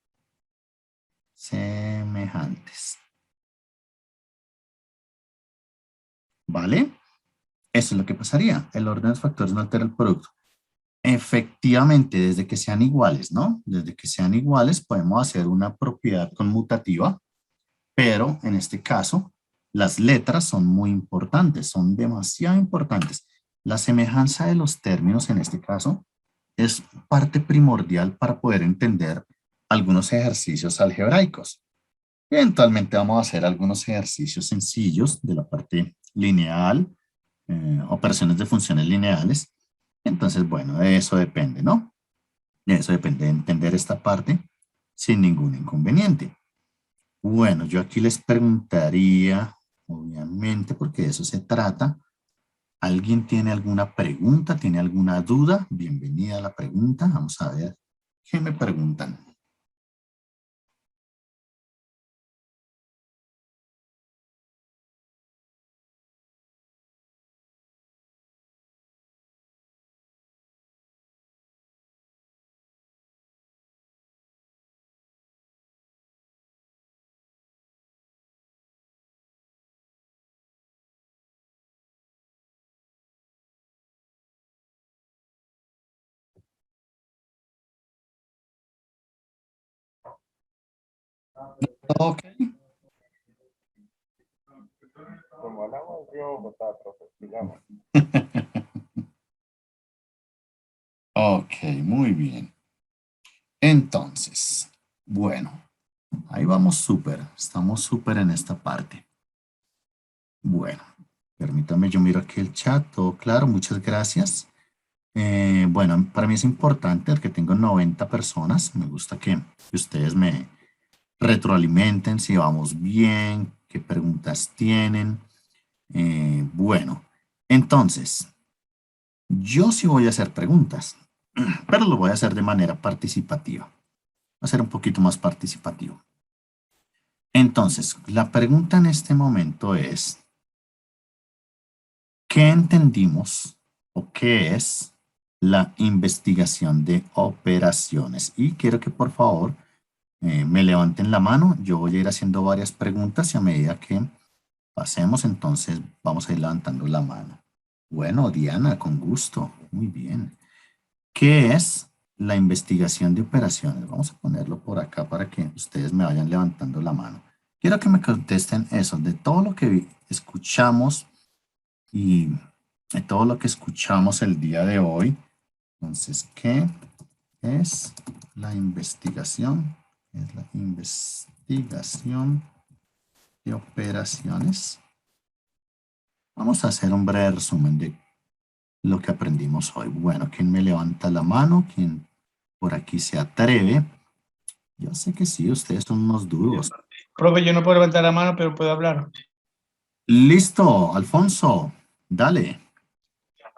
semejantes. ¿Vale? Eso es lo que pasaría. El orden de los factores no altera el producto. Efectivamente, desde que sean iguales, ¿no? Desde que sean iguales podemos hacer una propiedad conmutativa, pero en este caso las letras son muy importantes, son demasiado importantes. La semejanza de los términos en este caso es parte primordial para poder entender algunos ejercicios algebraicos. Eventualmente vamos a hacer algunos ejercicios sencillos de la parte lineal, operaciones de funciones lineales. Entonces, bueno, de eso depende, ¿no? De eso depende de entender esta parte sin ningún inconveniente. Bueno, yo aquí les preguntaría, obviamente, porque de eso se trata. ¿Alguien tiene alguna pregunta? ¿Tiene alguna duda? Bienvenida a la pregunta. Vamos a ver qué me preguntan. Ok. Como hablamos de Bogotá, profe, digamos. Ok, muy bien. Entonces, bueno, ahí vamos súper. Estamos súper en esta parte. Bueno, permítame, yo miro aquí el chat, todo claro, muchas gracias. Bueno, para mí es importante que tengo 90 personas. Me gusta que ustedes me retroalimenten si vamos bien, qué preguntas tienen. Bueno, entonces, yo sí voy a hacer preguntas, pero lo voy a hacer de manera participativa. Va a ser un poquito más participativo. Entonces, la pregunta en este momento es, ¿qué entendimos o qué es la investigación de operaciones? Y quiero que por favor me levanten la mano. Yo voy a ir haciendo varias preguntas y a medida que pasemos, entonces vamos a ir levantando la mano. Bueno, Diana, con gusto. Muy bien. ¿Qué es la investigación de operaciones? Vamos a ponerlo por acá para que ustedes me vayan levantando la mano. Quiero que me contesten eso, de todo lo que escuchamos y de todo lo que escuchamos el día de hoy. Entonces, ¿qué es la investigación? Es la investigación de operaciones. Vamos a hacer un breve resumen de lo que aprendimos hoy. Bueno, ¿quién me levanta la mano? ¿Quién por aquí se atreve? Yo sé que sí, ustedes son unos duros. Profe, yo no puedo levantar la mano, pero puedo hablar. Listo, Alfonso, dale.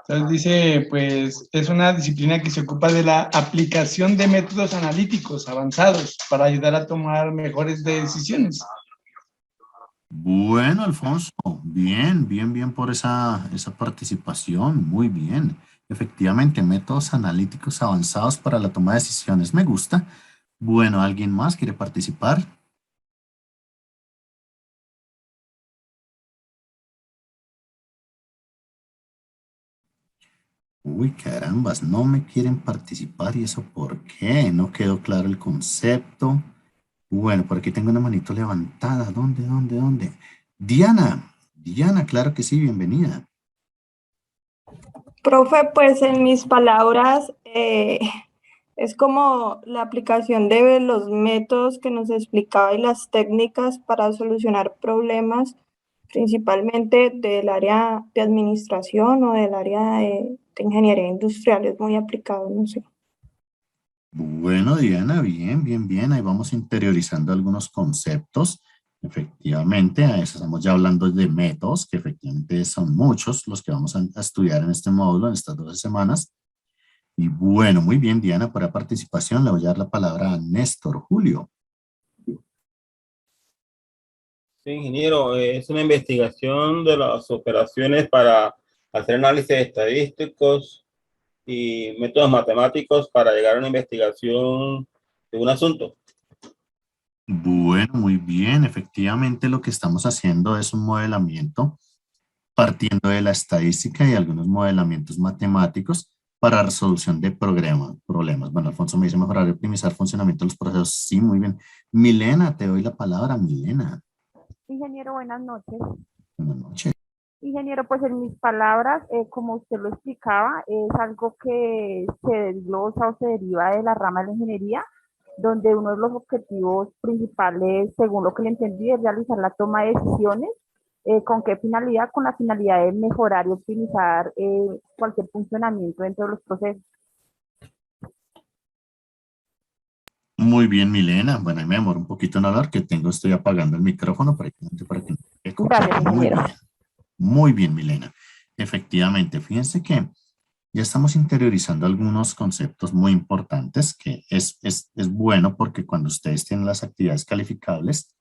Entonces dice, pues es una disciplina que se ocupa de la aplicación de métodos analíticos avanzados para ayudar a tomar mejores decisiones. Bueno, Alfonso, bien, bien, bien por esa participación, muy bien. Efectivamente, métodos analíticos avanzados para la toma de decisiones, me gusta. Bueno, ¿alguien más quiere participar? Uy, carambas, no me quieren participar y eso ¿por qué? No quedó claro el concepto. Bueno, por aquí tengo una manito levantada. ¿Dónde? Diana, claro que sí, bienvenida. Profe, pues en mis palabras es como la aplicación de los métodos que nos explicaba y las técnicas para solucionar problemas, principalmente del área de administración o del área de ingeniería industrial, es muy aplicado, no sé. Bueno, Diana, bien. Ahí vamos interiorizando algunos conceptos. Efectivamente, a eso estamos ya hablando de métodos, que efectivamente son muchos los que vamos a estudiar en este módulo, en estas 12 semanas. Y bueno, muy bien, Diana, por la participación. Le voy a dar la palabra a Néstor Julio. Sí, ingeniero, es una investigación de las operaciones para hacer análisis estadísticos y métodos matemáticos para llegar a una investigación de un asunto. Bueno, muy bien. Efectivamente, lo que estamos haciendo es un modelamiento partiendo de la estadística y algunos modelamientos matemáticos para resolución de problemas. Bueno, Alfonso me dice mejorar y optimizar funcionamiento de los procesos. Sí, muy bien. Milena, te doy la palabra, Milena. Ingeniero, buenas noches. Buenas noches. Ingeniero, pues en mis palabras, como usted lo explicaba, es algo que se desglosa o se deriva de la rama de la ingeniería, donde uno de los objetivos principales, según lo que le entendí, es realizar la toma de decisiones. ¿Con qué finalidad? Con la finalidad de mejorar y optimizar cualquier funcionamiento dentro de los procesos. Muy bien, Milena. Bueno, ahí me demoro un poquito en hablar, estoy apagando el micrófono para que no eco. Gracias, ingeniero. Muy bien, Milena. Efectivamente, fíjense que ya estamos interiorizando algunos conceptos muy importantes que es bueno porque cuando ustedes tienen las actividades calificables,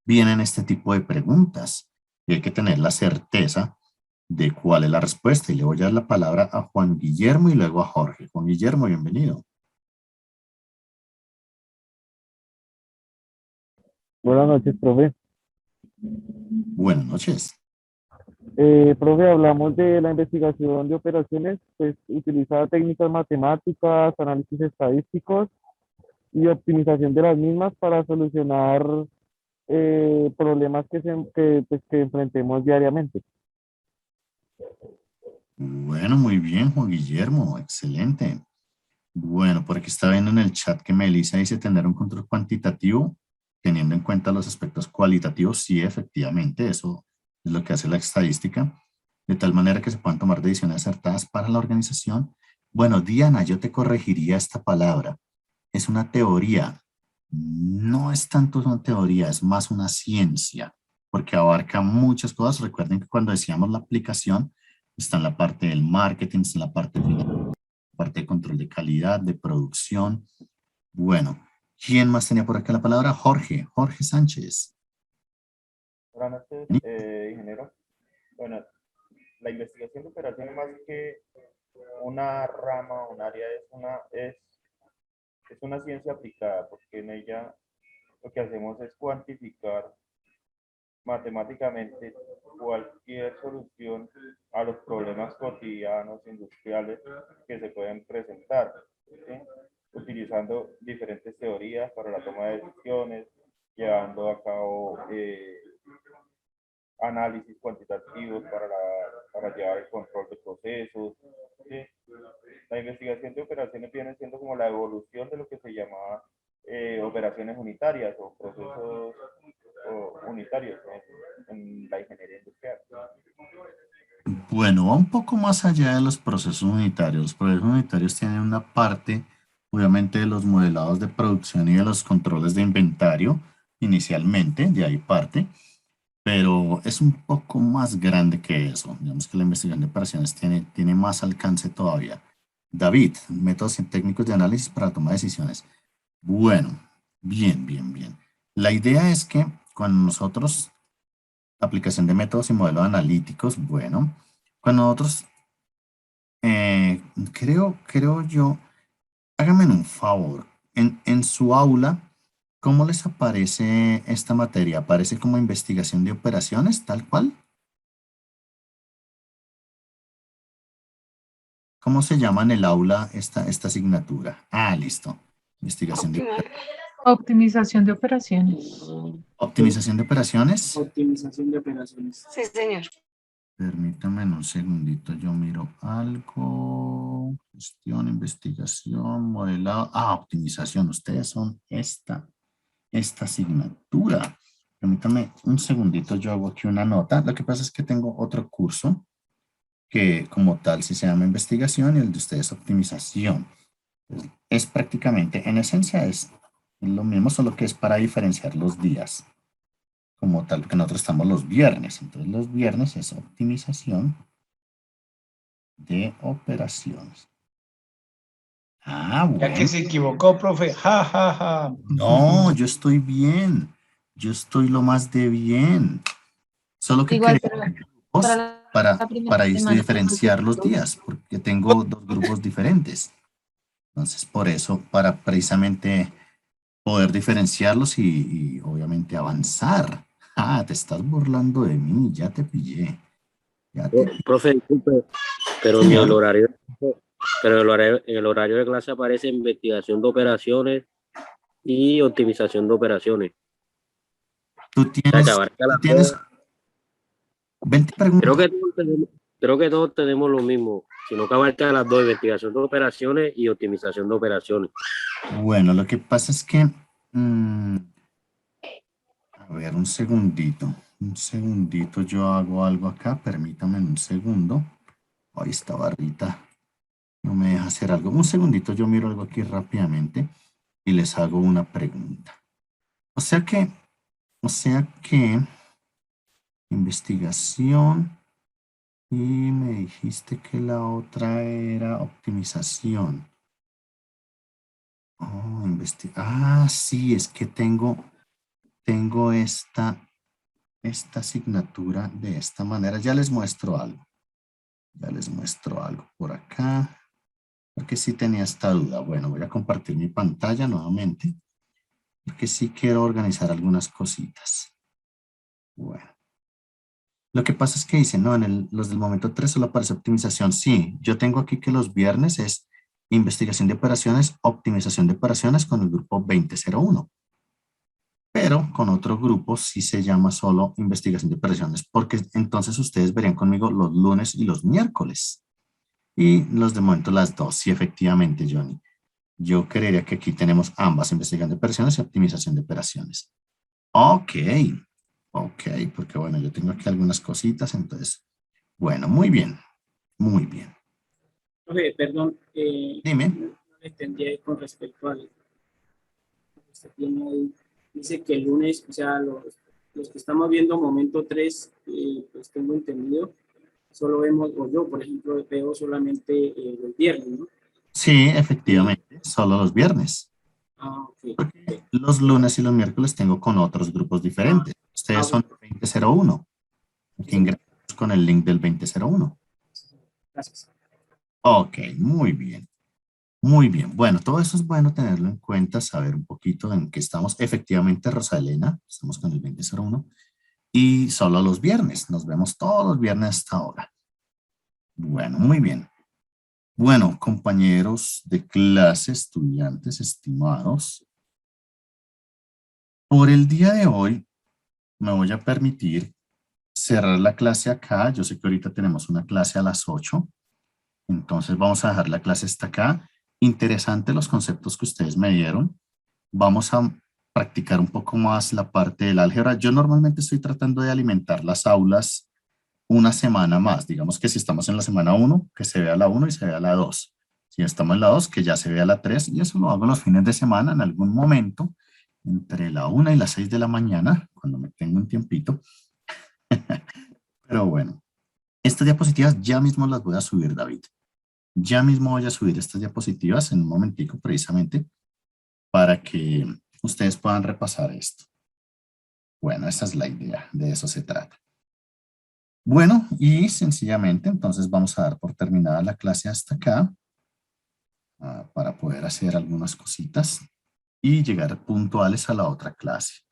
vienen este tipo de preguntas y hay que tener la certeza de cuál es la respuesta. Y le voy a dar la palabra a Juan Guillermo y luego a Jorge. Juan Guillermo, bienvenido. Buenas noches, profe. Buenas noches. Profe, hablamos de la investigación de operaciones, pues utilizar técnicas matemáticas, análisis estadísticos y optimización de las mismas para solucionar problemas que enfrentemos diariamente. Bueno, muy bien, Juan Guillermo, excelente. Bueno, por aquí está viendo en el chat que Melissa dice tener un control cuantitativo, teniendo en cuenta los aspectos cualitativos. Sí, efectivamente, eso es lo que hace la estadística, de tal manera que se puedan tomar decisiones acertadas para la organización. Bueno, Diana, yo te corregiría esta palabra. Es una teoría. No es tanto una teoría, es más una ciencia, porque abarca muchas cosas. Recuerden que cuando decíamos la aplicación, está en la parte del marketing, está en la parte final, parte de control de calidad, de producción. Bueno, ¿quién más tenía por acá la palabra? Jorge Sánchez. Buenas noches, ingeniero. Bueno, la investigación de operaciones más que una rama, un área, es una ciencia aplicada, porque en ella lo que hacemos es cuantificar matemáticamente cualquier solución a los problemas cotidianos, industriales que se pueden presentar, ¿sí? Utilizando diferentes teorías para la toma de decisiones, llevando a cabo análisis cuantitativos para llevar el control de procesos, ¿sí? La investigación de operaciones viene siendo como la evolución de lo que se llamaba operaciones unitarias o procesos unitarios en la ingeniería industrial. Bueno, va un poco más allá de los procesos unitarios. Los procesos unitarios tienen una parte, obviamente, de los modelados de producción y de los controles de inventario, inicialmente, de ahí parte, pero es un poco más grande que eso. Digamos que la investigación de operaciones tiene más alcance todavía. David, métodos técnicos de análisis para tomar decisiones. Bueno, bien. La idea es que cuando nosotros, aplicación de métodos y modelos analíticos, bueno, cuando nosotros, creo yo, háganme un favor, en su aula, ¿cómo les aparece esta materia? ¿Aparece como investigación de operaciones, tal cual? ¿Cómo se llama en el aula esta asignatura? Ah, listo. Investigación de Optimización de operaciones. optimización de operaciones. Optimización de operaciones. Sí, señor. Permítame un segundito, yo miro algo. Gestión, investigación, modelado. Ah, optimización. Ustedes son esta asignatura. Permítame un segundito, yo hago aquí una nota. Lo que pasa es que tengo otro curso que como tal sí se llama investigación y el de ustedes optimización. Es prácticamente, en esencia es lo mismo, solo que es para diferenciar los días. Como tal, que nosotros estamos los viernes. Entonces los viernes es optimización de operaciones. Ah, bueno. Ya que se equivocó, profe. Ja, ja, ja. No, yo estoy bien. Yo estoy lo más de bien. Solo que Igual, creo pero para la primera para semana, diferenciar los días, porque tengo dos grupos diferentes. Entonces, por eso, para precisamente poder diferenciarlos y obviamente avanzar. Ah, te estás burlando de mí, ya te pillé. Profe, disculpe, pero en el horario, en el horario de clase aparece investigación de operaciones y optimización de operaciones. Tú tienes 20 preguntas. Creo que todos tenemos lo mismo, sino que abarca las dos, investigación de operaciones y optimización de operaciones. Bueno, lo que pasa es que, a ver, un segundito, yo hago algo acá, permítame un segundo. Ahí esta barrita no me deja hacer algo. Un segundito, yo miro algo aquí rápidamente y les hago una pregunta. O sea que, investigación y me dijiste que la otra era optimización. Oh, sí, es que tengo esta asignatura de esta manera. Ya les muestro algo. Por acá. Porque sí tenía esta duda. Bueno, voy a compartir mi pantalla nuevamente. Porque sí quiero organizar algunas cositas. Bueno. Lo que pasa es que dicen, no, los del momento 3 solo aparece optimización. Sí, yo tengo aquí que los viernes es investigación de operaciones, optimización de operaciones con el grupo 2001. Pero con otro grupo sí se llama solo investigación de operaciones, porque entonces ustedes verían conmigo los lunes y los miércoles. Y los de momento las dos, sí, efectivamente, Johnny. Yo creería que aquí tenemos ambas, investigación de operaciones y optimización de operaciones. Ok, porque bueno, yo tengo aquí algunas cositas, entonces, bueno, muy bien. Profe, perdón. Dime. No entendí con respecto al que usted tiene ahí. Dice que el lunes, o sea, los que estamos viendo momento 3, pues tengo entendido, solo vemos, o yo, por ejemplo, veo solamente los viernes, ¿no? Sí, efectivamente, solo los viernes. Ah, ok. Los lunes y los miércoles tengo con otros grupos diferentes. Ustedes son 2001. Aquí ingresamos con el link del 2001. Gracias. Ok, muy bien. Muy bien. Bueno, todo eso es bueno tenerlo en cuenta, saber un poquito en qué estamos. Efectivamente, Rosa Elena, estamos con el 2001. Y solo los viernes. Nos vemos todos los viernes a esta hora. Bueno, muy bien. Bueno, compañeros de clase, estudiantes estimados, por el día de hoy me voy a permitir cerrar la clase acá. Yo sé que ahorita tenemos una clase a las 8, entonces vamos a dejar la clase hasta acá. Interesante los conceptos que ustedes me dieron. Vamos a practicar un poco más la parte del álgebra. Yo normalmente estoy tratando de alimentar las aulas una semana más. Digamos que si estamos en la semana 1, que se vea la 1 y se vea la 2. Si estamos en la 2, que ya se vea la 3. Y eso lo hago los fines de semana en algún momento, entre la 1 y las 6 de la mañana, cuando me tengo un tiempito. Pero bueno, estas diapositivas ya mismo las voy a subir, David. Ya mismo voy a subir estas diapositivas en un momentico precisamente para que ustedes puedan repasar esto. Bueno, esa es la idea, de eso se trata. Bueno, y sencillamente entonces vamos a dar por terminada la clase hasta acá para poder hacer algunas cositas y llegar puntuales a la otra clase.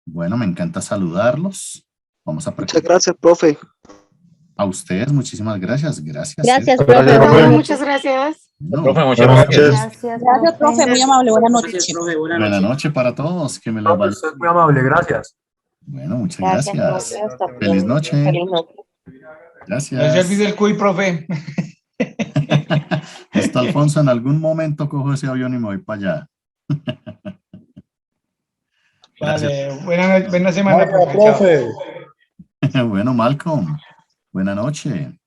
Bueno, me encanta saludarlos. Vamos a practicar. Muchas gracias, profe. A ustedes, muchísimas gracias. Gracias. Gracias, Sergio. profe. Muchas gracias. No, Profe, muchas Buenas gracias. noches. Gracias, profe, muy amable, buenas noches. Gracias, profe. Buenas buena noches. noche para todos. Que me les vaya. Usted es muy amable, gracias. Bueno, muchas Gracias, gracias. profe. Hasta Feliz pronto. noche. Feliz noche. No se Gracias. olvide el cuy, profe. Listo, Alfonso, en algún momento cojo ese avión y me voy para allá. Gracias. Vale, buena semana, profe. Chao. Bueno, Malcolm, buena noche.